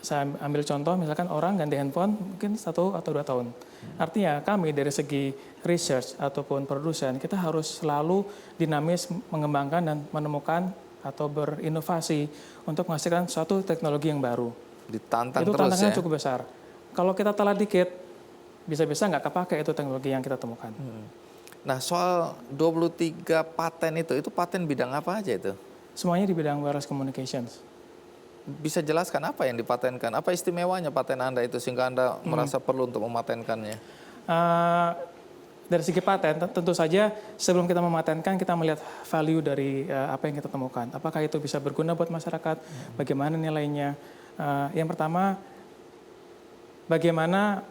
Saya ambil contoh, misalkan orang ganti handphone mungkin 1 atau 2 tahun. Artinya kami dari segi research ataupun produsen, kita harus selalu dinamis mengembangkan dan menemukan atau berinovasi untuk menghasilkan suatu teknologi yang baru. Ditantang itu terus tantangannya ya? cukup besar. Kalau kita telat dikit, bisa-bisa nggak kepakai itu teknologi yang kita temukan. Nah, soal 23 paten itu paten bidang apa aja itu? Semuanya di bidang wireless communications. Bisa jelaskan apa yang dipatenkan? Apa istimewanya paten Anda itu sehingga Anda merasa perlu untuk mematenkannya? Dari segi paten, tentu saja sebelum kita mematenkan, kita melihat value dari apa yang kita temukan. Apakah itu bisa berguna buat masyarakat? Bagaimana nilainya? Yang pertama, bagaimana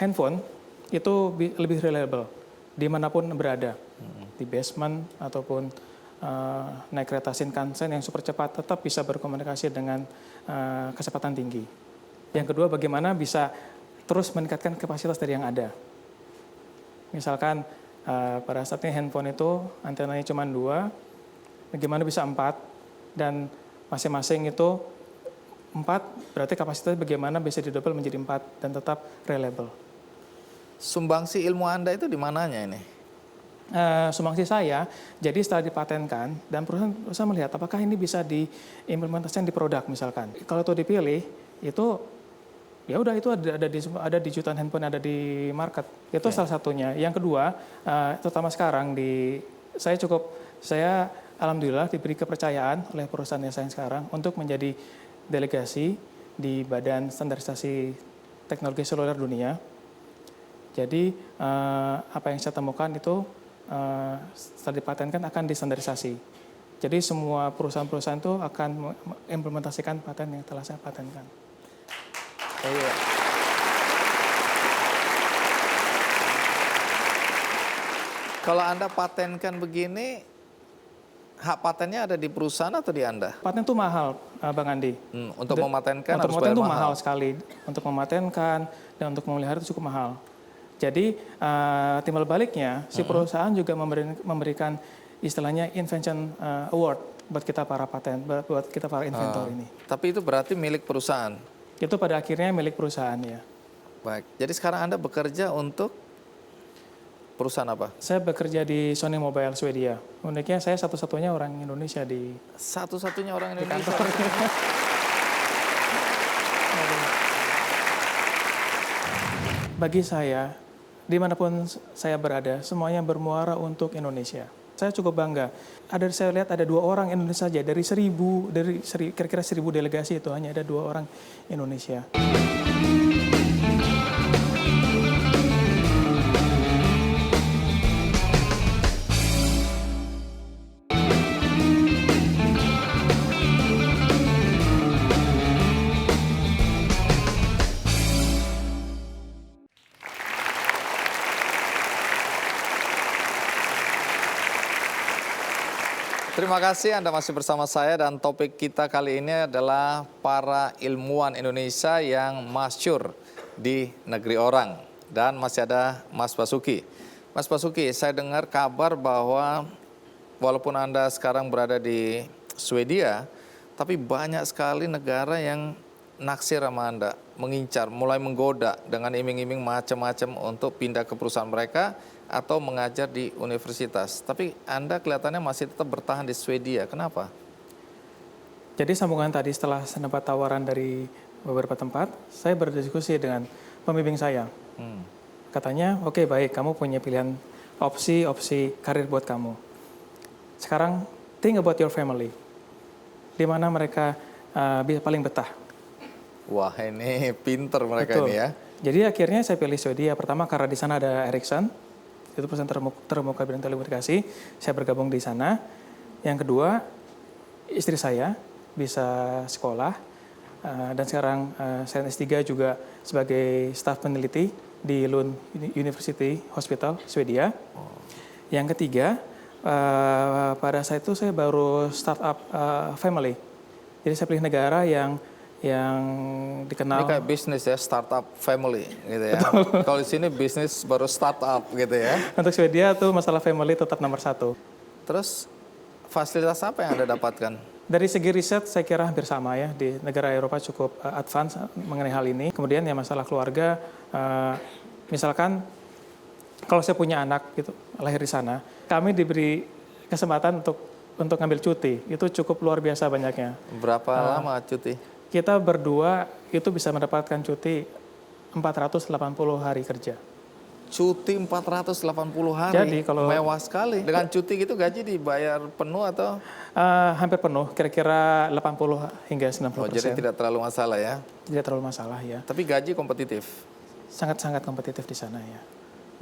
handphone itu lebih reliable dimanapun berada, di basement ataupun naik kereta Shinkansen yang super cepat, tetap bisa berkomunikasi dengan kecepatan tinggi. Yang kedua, bagaimana bisa terus meningkatkan kapasitas dari yang ada. Misalkan pada saat ini handphone itu antenanya cuma 2, bagaimana bisa 4, dan masing-masing itu 4, berarti kapasitas bagaimana bisa didouble menjadi 4 dan tetap reliable. Sumbangsi ilmu Anda itu di mananya ini? Sumbangsi saya, jadi setelah dipatenkan dan perusahaan melihat apakah ini bisa diimplementasikan di produk misalkan. Kalau itu dipilih, itu ya udah itu ada di jutaan handphone ada di market. Itu salah satunya. Yang kedua, terutama sekarang saya alhamdulillah diberi kepercayaan oleh perusahaan yang saya sekarang untuk menjadi delegasi di Badan Standarisasi Teknologi Seluler Dunia. Jadi apa yang saya temukan itu setelah dipatenkan akan distandarisasi. Jadi semua perusahaan-perusahaan itu akan mengimplementasikan paten yang telah saya patenkan. Iya. Kalau Anda patenkan begini, hak patennya ada di perusahaan atau di Anda? Paten itu mahal, Bang Andi. Untuk mematenkan untuk harus mematen bayar itu mahal. sekali. Untuk mematenkan dan untuk memelihara itu cukup mahal. Jadi timbal baliknya si perusahaan juga memberikan istilahnya invention award buat kita para paten, buat kita para inventor ini. Tapi itu berarti milik perusahaan? Itu pada akhirnya milik perusahaan ya. Baik, jadi sekarang Anda bekerja untuk? Perusahaan apa? Saya bekerja di Sony Mobile Swedia. Uniknya saya satu-satunya orang Indonesia di Satu-satunya orang Indonesia. kantor. Bagi saya, dimanapun saya berada, semuanya bermuara untuk Indonesia. Saya cukup bangga. Saya lihat ada 2 orang Indonesia saja dari kira-kira 1000 delegasi itu hanya ada 2 orang Indonesia. Terima kasih Anda masih bersama saya dan topik kita kali ini adalah para ilmuwan Indonesia yang masyhur di negeri orang. Dan masih ada Mas Basuki. Mas Basuki, saya dengar kabar bahwa walaupun Anda sekarang berada di Swedia, tapi banyak sekali negara yang naksir sama Anda, mengincar, mulai menggoda dengan iming-iming macam-macam untuk pindah ke perusahaan mereka atau mengajar di universitas. Tapi Anda kelihatannya masih tetap bertahan di Swedia. Kenapa? Jadi sambungan tadi setelah mendapat tawaran dari beberapa tempat, saya berdiskusi dengan pembimbing saya. Katanya, oke, baik, kamu punya pilihan opsi karir buat kamu. Sekarang, think about your family. Di mana mereka paling betah. Wah, ini pinter mereka. Betul. Ini ya. Jadi akhirnya saya pilih Swedia. Pertama karena di sana ada Ericsson, itu perusahaan terkemuka bidang telekomunikasi. Saya bergabung di sana. Yang kedua, istri saya bisa sekolah. Dan sekarang saya S3 juga sebagai staf peneliti di Lund University Hospital, Swedia. Yang ketiga, pada saat itu saya baru startup family. Jadi saya pilih negara yang dikenal. Ini kayak bisnis ya, startup family gitu ya. Kalau di sini bisnis baru startup gitu ya. Untuk Swedia tuh masalah family tetap nomor 1. Terus fasilitas apa yang Anda dapatkan? Dari segi riset saya kira hampir sama ya, di negara Eropa cukup advance mengenai hal ini. Kemudian ya masalah keluarga, misalkan kalau saya punya anak gitu lahir di sana, kami diberi kesempatan untuk ngambil cuti. Itu cukup luar biasa banyaknya. Berapa lama cuti? Kita berdua itu bisa mendapatkan cuti 480 hari kerja. Cuti 480 hari. Jadi kalau mewah sekali. Dengan cuti gitu gaji dibayar penuh atau? Hampir penuh, kira-kira 80 hingga 90%. Oh, jadi tidak terlalu masalah ya? Tidak terlalu masalah ya. Tapi gaji kompetitif? Sangat-sangat kompetitif di sana ya.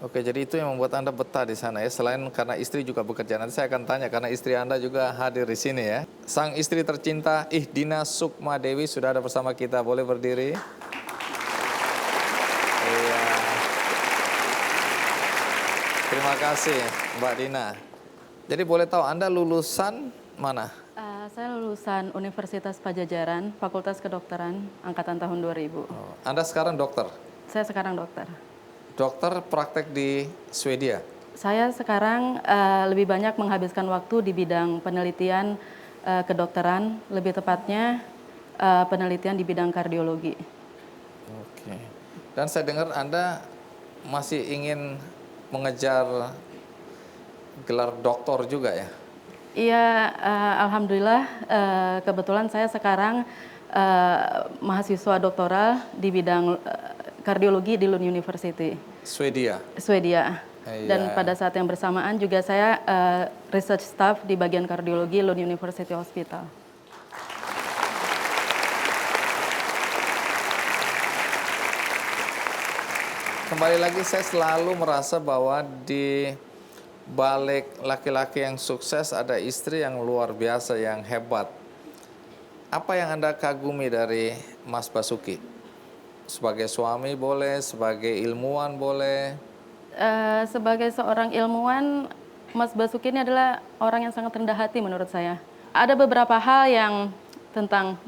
Oke, jadi itu yang membuat Anda betah di sana ya. Selain karena istri juga bekerja. Nanti saya akan tanya karena istri Anda juga hadir di sini ya. Sang istri tercinta Ihdina Sukma Dewi sudah ada bersama kita. Boleh berdiri? Iya. Terima kasih Mbak Dina. Jadi boleh tahu Anda lulusan mana? Saya lulusan Universitas Pajajaran, Fakultas Kedokteran, angkatan tahun 2000. Oh, Anda sekarang dokter? Saya sekarang dokter. Dokter praktek di Swedia? Saya sekarang lebih banyak menghabiskan waktu di bidang penelitian kedokteran, lebih tepatnya penelitian di bidang kardiologi. Oke. Dan saya dengar Anda masih ingin mengejar gelar doktor juga ya? Iya, alhamdulillah kebetulan saya sekarang mahasiswa doktoral di bidang kardiologi di Lund University. Swedia? Swedia. Iya. Dan pada saat yang bersamaan juga saya research staff di bagian kardiologi Lund University Hospital. Kembali lagi saya selalu merasa bahwa di balik laki-laki yang sukses ada istri yang luar biasa, yang hebat. Apa yang Anda kagumi dari Mas Basuki? Sebagai suami boleh, sebagai ilmuwan boleh? Sebagai seorang ilmuwan, Mas Basuki ini adalah orang yang sangat rendah hati menurut saya. Ada beberapa hal yang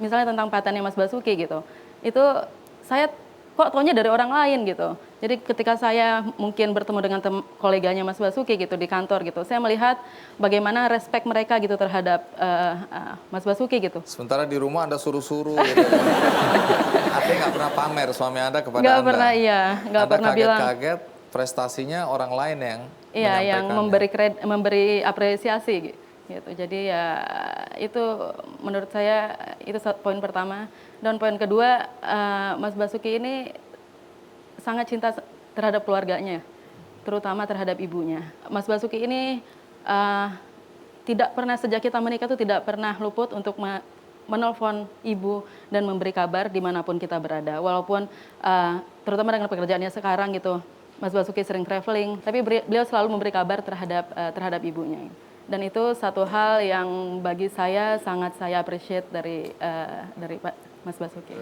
misalnya tentang patennya Mas Basuki gitu. Itu saya kok taunya dari orang lain gitu. Jadi ketika saya mungkin bertemu dengan koleganya Mas Basuki gitu di kantor gitu, saya melihat bagaimana respect mereka gitu terhadap Mas Basuki gitu. Sementara di rumah Anda suruh-suruh gitu. Artinya nggak pernah pamer suami Anda kepada Nggak Anda? pernah, iya. Nggak Anda pernah bilang. kaget-kaget, prestasinya orang lain yang Iya, yang menyampaikannya. memberi apresiasi gitu. Jadi ya itu menurut saya itu poin pertama. Dan poin kedua, Mas Basuki ini sangat cinta terhadap keluarganya, terutama terhadap ibunya. Mas Basuki ini tidak pernah, sejak kita menikah itu tidak pernah luput untuk menelpon ibu dan memberi kabar dimanapun kita berada. Walaupun terutama dengan pekerjaannya sekarang gitu, Mas Basuki sering traveling, tapi beliau selalu memberi kabar terhadap ibunya. Dan itu satu hal yang bagi saya sangat saya appreciate dari Pak Mas Basuki.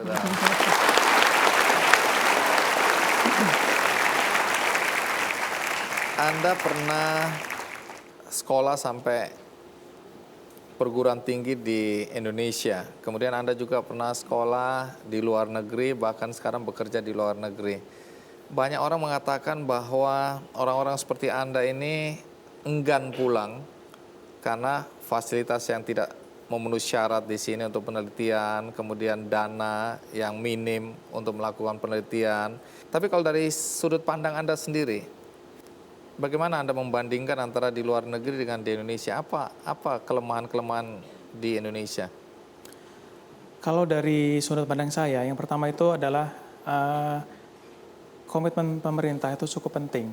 Anda pernah sekolah sampai perguruan tinggi di Indonesia. Kemudian Anda juga pernah sekolah di luar negeri, bahkan sekarang bekerja di luar negeri. Banyak orang mengatakan bahwa orang-orang seperti Anda ini enggan pulang karena fasilitas yang tidak memenuhi syarat di sini untuk penelitian, kemudian dana yang minim untuk melakukan penelitian. Tapi kalau dari sudut pandang Anda sendiri, bagaimana Anda membandingkan antara di luar negeri dengan di Indonesia? Apa kelemahan-kelemahan di Indonesia? Kalau dari sudut pandang saya, yang pertama itu adalah komitmen pemerintah itu cukup penting.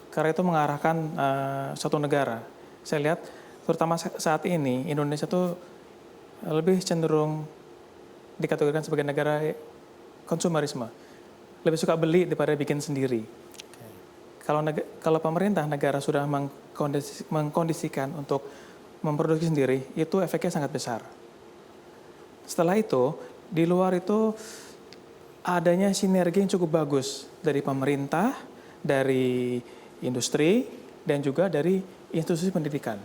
Karena itu mengarahkan suatu negara. Saya lihat, terutama saat ini, Indonesia itu lebih cenderung dikategorikan sebagai negara konsumerisme. Lebih suka beli daripada bikin sendiri. Kalau pemerintah negara sudah mengkondisikan untuk memproduksi sendiri, itu efeknya sangat besar. Setelah itu, di luar itu adanya sinergi yang cukup bagus dari pemerintah, dari industri, dan juga dari institusi pendidikan.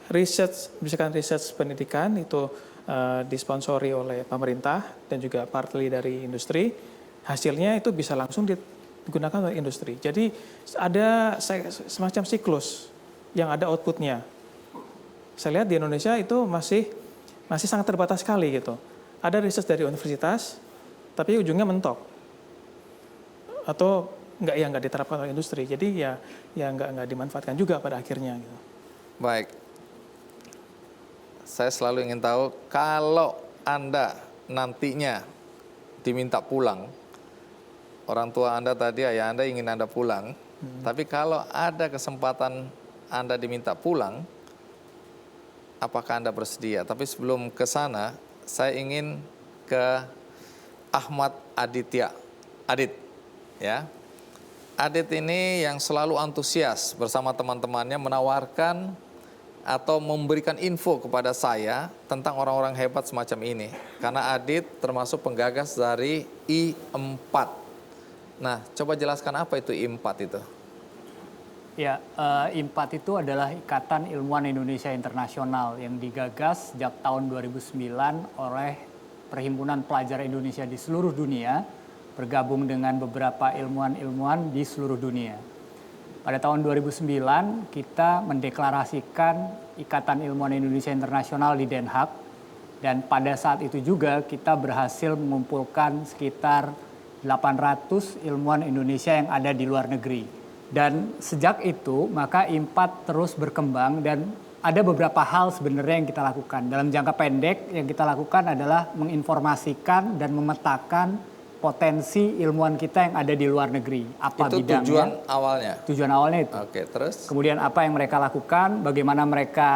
Misalkan riset pendidikan itu disponsori oleh pemerintah dan juga partly dari industri, hasilnya itu bisa langsung digunakan oleh industri. Jadi ada semacam siklus yang ada outputnya. Saya lihat di Indonesia itu masih sangat terbatas sekali gitu. Ada riset dari universitas, tapi ujungnya mentok. Atau nggak diterapkan oleh industri. Jadi ya nggak dimanfaatkan juga pada akhirnya. Gitu. Baik, saya selalu ingin tahu kalau Anda nantinya diminta pulang, orang tua Anda tadi, ayah Anda ingin Anda pulang, tapi kalau ada kesempatan Anda diminta pulang, apakah Anda bersedia? Tapi sebelum ke sana, saya ingin ke Ahmad Aditya. Adit, ya. Adit ini yang selalu antusias bersama teman-temannya menawarkan atau memberikan info kepada saya tentang orang-orang hebat semacam ini. Karena Adit termasuk penggagas dari I4. Nah, coba jelaskan apa itu I4 itu? Ya, I4 itu adalah Ikatan Ilmuwan Indonesia Internasional yang digagas sejak tahun 2009 oleh Perhimpunan Pelajar Indonesia di seluruh dunia, bergabung dengan beberapa ilmuwan-ilmuwan di seluruh dunia. Pada tahun 2009, kita mendeklarasikan Ikatan Ilmuwan Indonesia Internasional di Den Haag, dan pada saat itu juga kita berhasil mengumpulkan sekitar 800 ilmuwan Indonesia yang ada di luar negeri. Dan sejak itu, maka I4 terus berkembang dan ada beberapa hal sebenarnya yang kita lakukan. Dalam jangka pendek yang kita lakukan adalah menginformasikan dan memetakan potensi ilmuwan kita yang ada di luar negeri. Apa itu bidangnya? tujuan awalnya? Tujuan awalnya itu. Oke, terus? Kemudian apa yang mereka lakukan, bagaimana mereka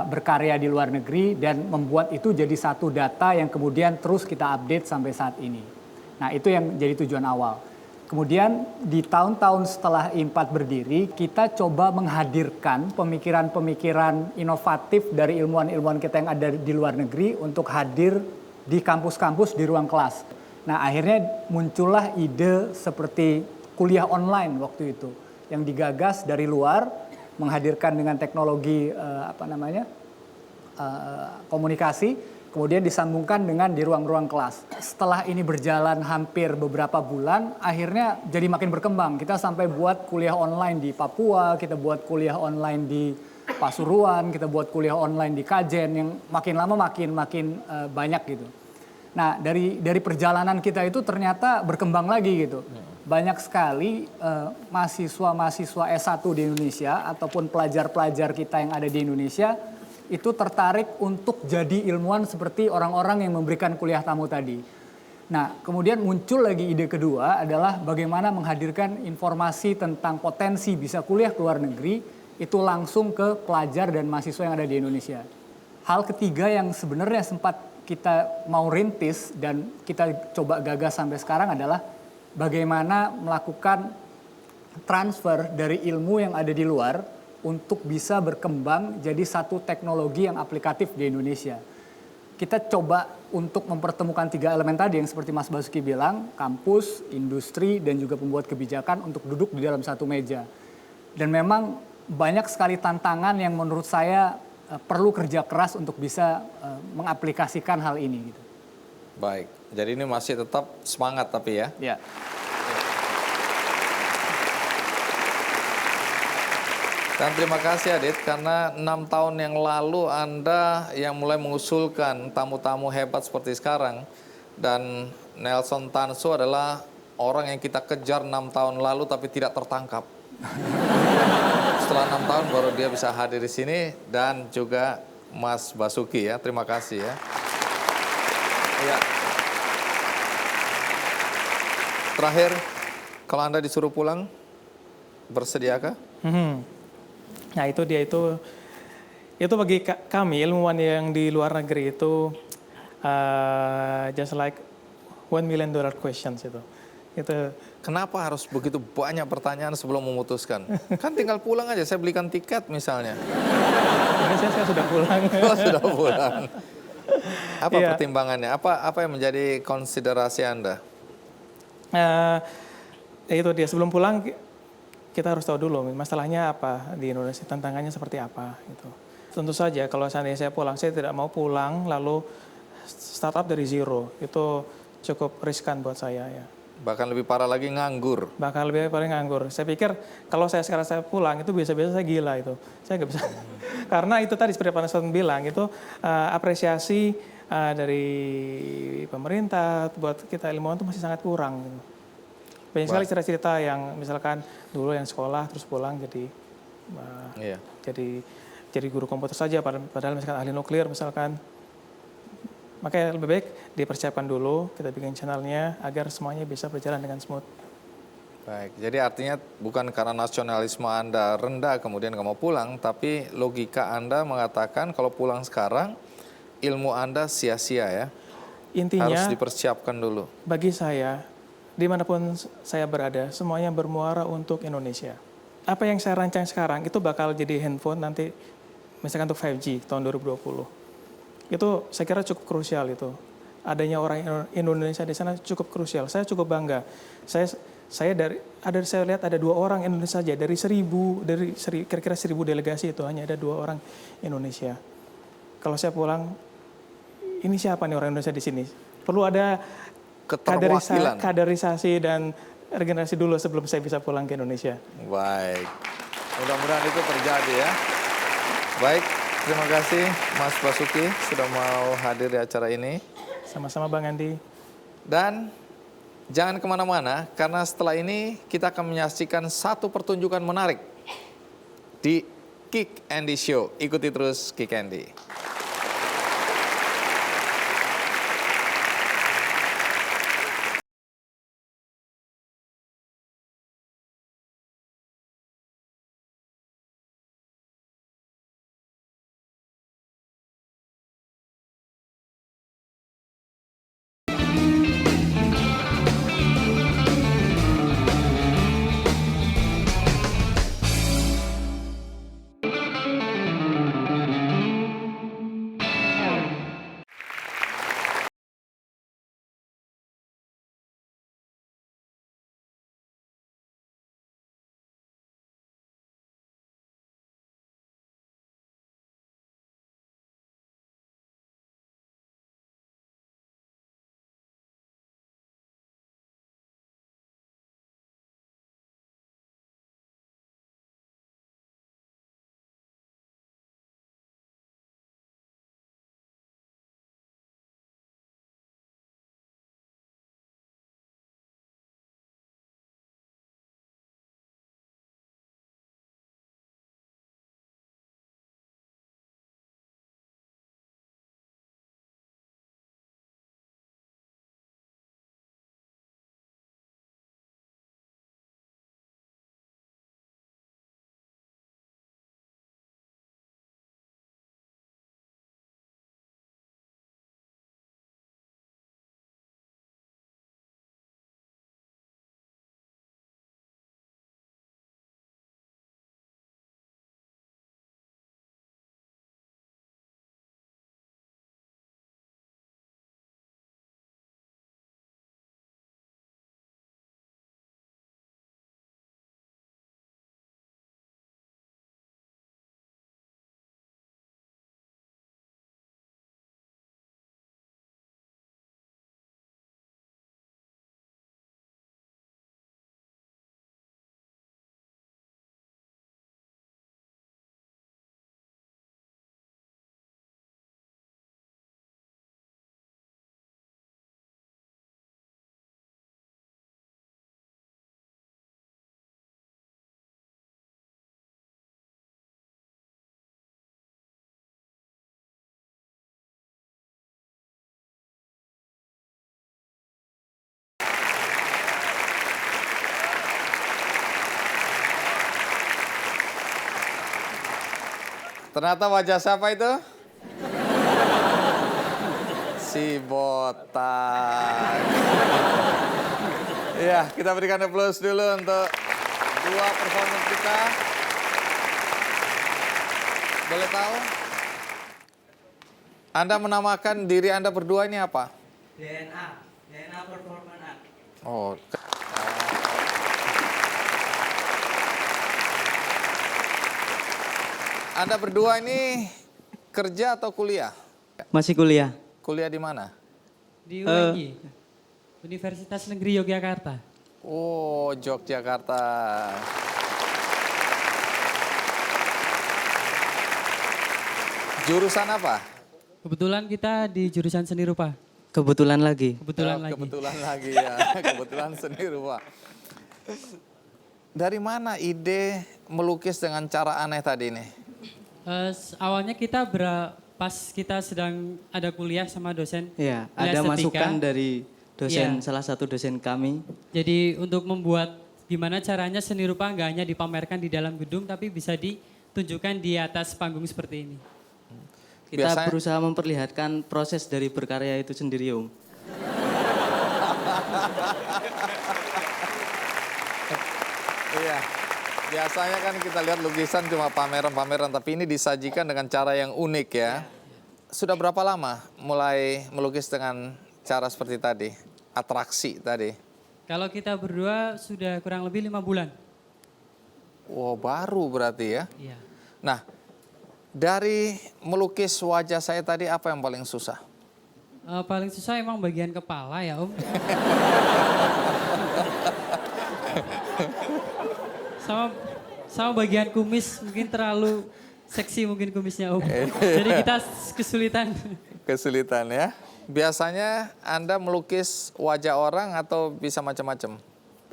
berkarya di luar negeri, dan membuat itu jadi satu data yang kemudian terus kita update sampai saat ini. Nah, itu yang jadi tujuan awal. Kemudian di tahun-tahun setelah I4 berdiri, kita coba menghadirkan pemikiran-pemikiran inovatif dari ilmuwan-ilmuwan kita yang ada di luar negeri untuk hadir di kampus-kampus di ruang kelas. Nah, akhirnya muncullah ide seperti kuliah online waktu itu yang digagas dari luar, menghadirkan dengan teknologi komunikasi, kemudian disambungkan dengan di ruang-ruang kelas. Setelah ini berjalan hampir beberapa bulan, akhirnya jadi makin berkembang. Kita sampai buat kuliah online di Papua, kita buat kuliah online di Pasuruan, kita buat kuliah online di Kajen, yang makin lama makin banyak gitu. Nah, dari perjalanan kita itu ternyata berkembang lagi gitu. banyak sekali mahasiswa-mahasiswa S1 di Indonesia ataupun pelajar-pelajar kita yang ada di Indonesia itu tertarik untuk jadi ilmuwan seperti orang-orang yang memberikan kuliah tamu tadi. Nah, kemudian muncul lagi ide kedua adalah bagaimana menghadirkan informasi tentang potensi bisa kuliah ke luar negeri itu langsung ke pelajar dan mahasiswa yang ada di Indonesia. Hal ketiga yang sebenarnya sempat kita mau rintis dan kita coba gagas sampai sekarang adalah bagaimana melakukan transfer dari ilmu yang ada di luar untuk bisa berkembang jadi satu teknologi yang aplikatif di Indonesia. Kita coba untuk mempertemukan 3 elemen tadi yang seperti Mas Basuki bilang, kampus, industri, dan juga pembuat kebijakan untuk duduk di dalam satu meja. Dan memang banyak sekali tantangan yang menurut saya perlu kerja keras untuk bisa mengaplikasikan hal ini. Gitu. Baik, jadi ini masih tetap semangat tapi ya. Ya. Dan terima kasih Adit, karena 6 tahun yang lalu Anda yang mulai mengusulkan tamu-tamu hebat seperti sekarang. Dan Nelson Tanso adalah orang yang kita kejar 6 tahun lalu tapi tidak tertangkap. Setelah 6 tahun baru dia bisa hadir di sini, dan juga Mas Basuki ya, terima kasih ya. Ya. Terakhir, kalau Anda disuruh pulang, bersediakah? Nah itu bagi kami ilmuwan yang di luar negeri itu just like $1 million questions itu. Kenapa harus begitu banyak pertanyaan sebelum memutuskan? Kan tinggal pulang aja, saya belikan tiket misalnya. Ini saya sudah pulang. Oh, sudah pulang. Apa pertimbangannya? Apa yang menjadi konsiderasi Anda? Itu dia, sebelum pulang kita harus tahu dulu masalahnya apa di Indonesia, tantangannya seperti apa. Gitu. Tentu saja kalau seandainya saya pulang, saya tidak mau pulang lalu startup dari zero. Itu cukup riskan buat saya ya. Bahkan lebih parah lagi nganggur. Bahkan lebih parah nganggur. Saya pikir kalau saya pulang itu biasa-biasa saya gila itu. Saya nggak bisa. Karena itu tadi seperti Pak Nelson bilang, itu apresiasi dari pemerintah buat kita ilmuwan itu masih sangat kurang. Gitu. Banyak sekali cerita-cerita yang misalkan dulu yang sekolah terus pulang jadi guru komputer saja, padahal misalkan ahli nuklir misalkan. Makanya lebih baik dipersiapkan dulu, kita bikin channelnya agar semuanya bisa berjalan dengan smooth. Baik, jadi artinya bukan karena nasionalisme Anda rendah kemudian nggak mau pulang, tapi logika Anda mengatakan kalau pulang sekarang ilmu Anda sia-sia ya. Intinya harus dipersiapkan dulu. Bagi saya, dimanapun saya berada, semuanya bermuara untuk Indonesia. Apa yang saya rancang sekarang itu bakal jadi handphone nanti, misalkan untuk 5G tahun 2020. Itu saya kira cukup krusial itu. Adanya orang Indonesia di sana cukup krusial. Saya cukup bangga. Saya lihat ada 2 orang Indonesia saja dari kira-kira 1.000 delegasi itu hanya ada 2 orang Indonesia. Kalau saya pulang, ini siapa nih orang Indonesia di sini? Perlu ada kaderisasi dan regenerasi dulu sebelum saya bisa pulang ke Indonesia. Baik, mudah-mudahan itu terjadi ya. Baik, terima kasih Mas Basuki sudah mau hadir di acara ini. Sama-sama Bang Andi. Dan jangan kemana-mana, karena setelah ini kita akan menyaksikan satu pertunjukan menarik di Kick Andy Show. Ikuti terus Kick Andy. Ternyata wajah siapa itu? Si botak. Ya, kita berikan aplaus dulu untuk dua performer kita. Boleh tahu? Anda menamakan diri Anda berdua ini apa? DNA Performance Art. Oh. Anda berdua ini kerja atau kuliah? Masih kuliah. Kuliah di mana? Di UNY, Universitas Negeri Yogyakarta. Oh, Yogyakarta. Jurusan apa? Kebetulan kita di jurusan seni rupa. Kebetulan lagi. Kebetulan lagi ya. Kebetulan seni rupa. Dari mana ide melukis dengan cara aneh tadi nih? Awalnya kita pas kita sedang ada kuliah sama dosen. Iya, kuliah ada estetika. masukan dari dosen, Iya. salah satu dosen kami. Jadi untuk membuat gimana caranya seni rupa nggak hanya dipamerkan di dalam gedung, tapi bisa ditunjukkan di atas panggung seperti ini. Kita Biasanya- berusaha memperlihatkan proses dari berkarya itu sendiri, Om. Iya. Biasanya kan kita lihat lukisan cuma pameran-pameran, tapi ini disajikan dengan cara yang unik ya. Sudah berapa lama mulai melukis dengan cara seperti tadi? Atraksi tadi. Kalau kita berdua sudah kurang lebih 5 bulan. Wow, baru berarti ya. Iya. Nah, dari melukis wajah saya tadi apa yang paling susah? Paling susah emang bagian kepala ya Om. sama bagian kumis mungkin terlalu seksi mungkin kumisnya Om. Jadi kita kesulitan. Kesulitan ya. Biasanya Anda melukis wajah orang atau bisa macam-macam?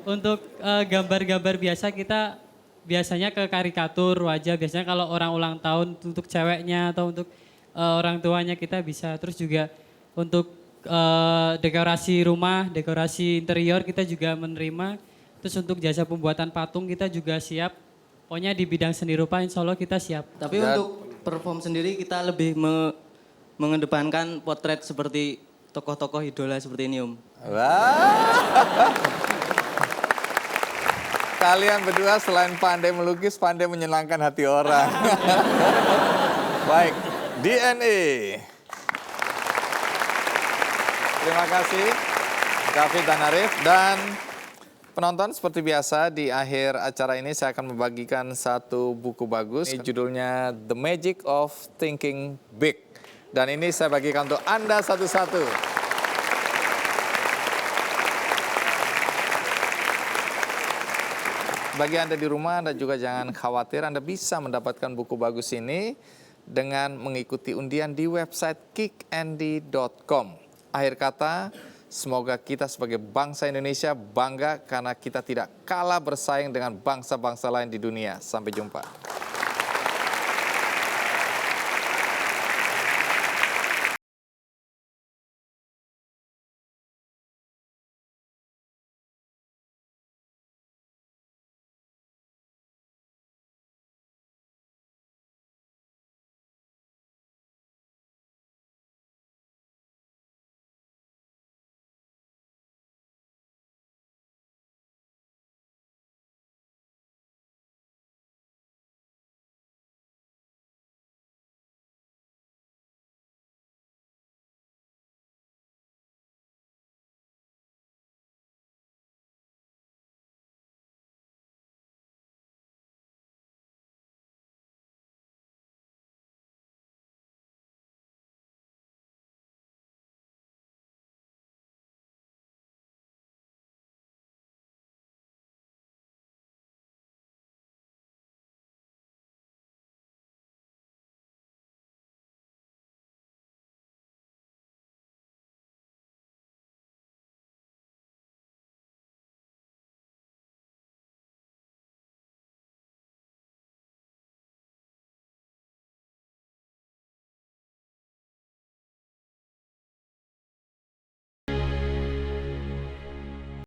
Untuk gambar-gambar biasa kita biasanya ke karikatur wajah. Biasanya kalau orang ulang tahun untuk ceweknya atau untuk orang tuanya kita bisa. Terus juga untuk dekorasi rumah, dekorasi interior kita juga menerima. Terus untuk jasa pembuatan patung kita juga siap. Pokoknya di bidang seni rupa insya Allah kita siap. Tapi untuk perform sendiri kita lebih mengedepankan potret seperti tokoh-tokoh idola seperti ini, Om. Wah. Kalian berdua selain pandai melukis, pandai menyenangkan hati orang. Baik, DNA. Terima kasih David dan Arif. Dan penonton seperti biasa di akhir acara ini saya akan membagikan satu buku bagus. Ini judulnya The Magic of Thinking Big. Dan ini saya bagikan untuk Anda satu-satu. Bagi Anda di rumah, Anda juga jangan khawatir. Anda bisa mendapatkan buku bagus ini dengan mengikuti undian di website kickandy.com. Akhir kata, semoga kita sebagai bangsa Indonesia bangga karena kita tidak kalah bersaing dengan bangsa-bangsa lain di dunia. Sampai jumpa.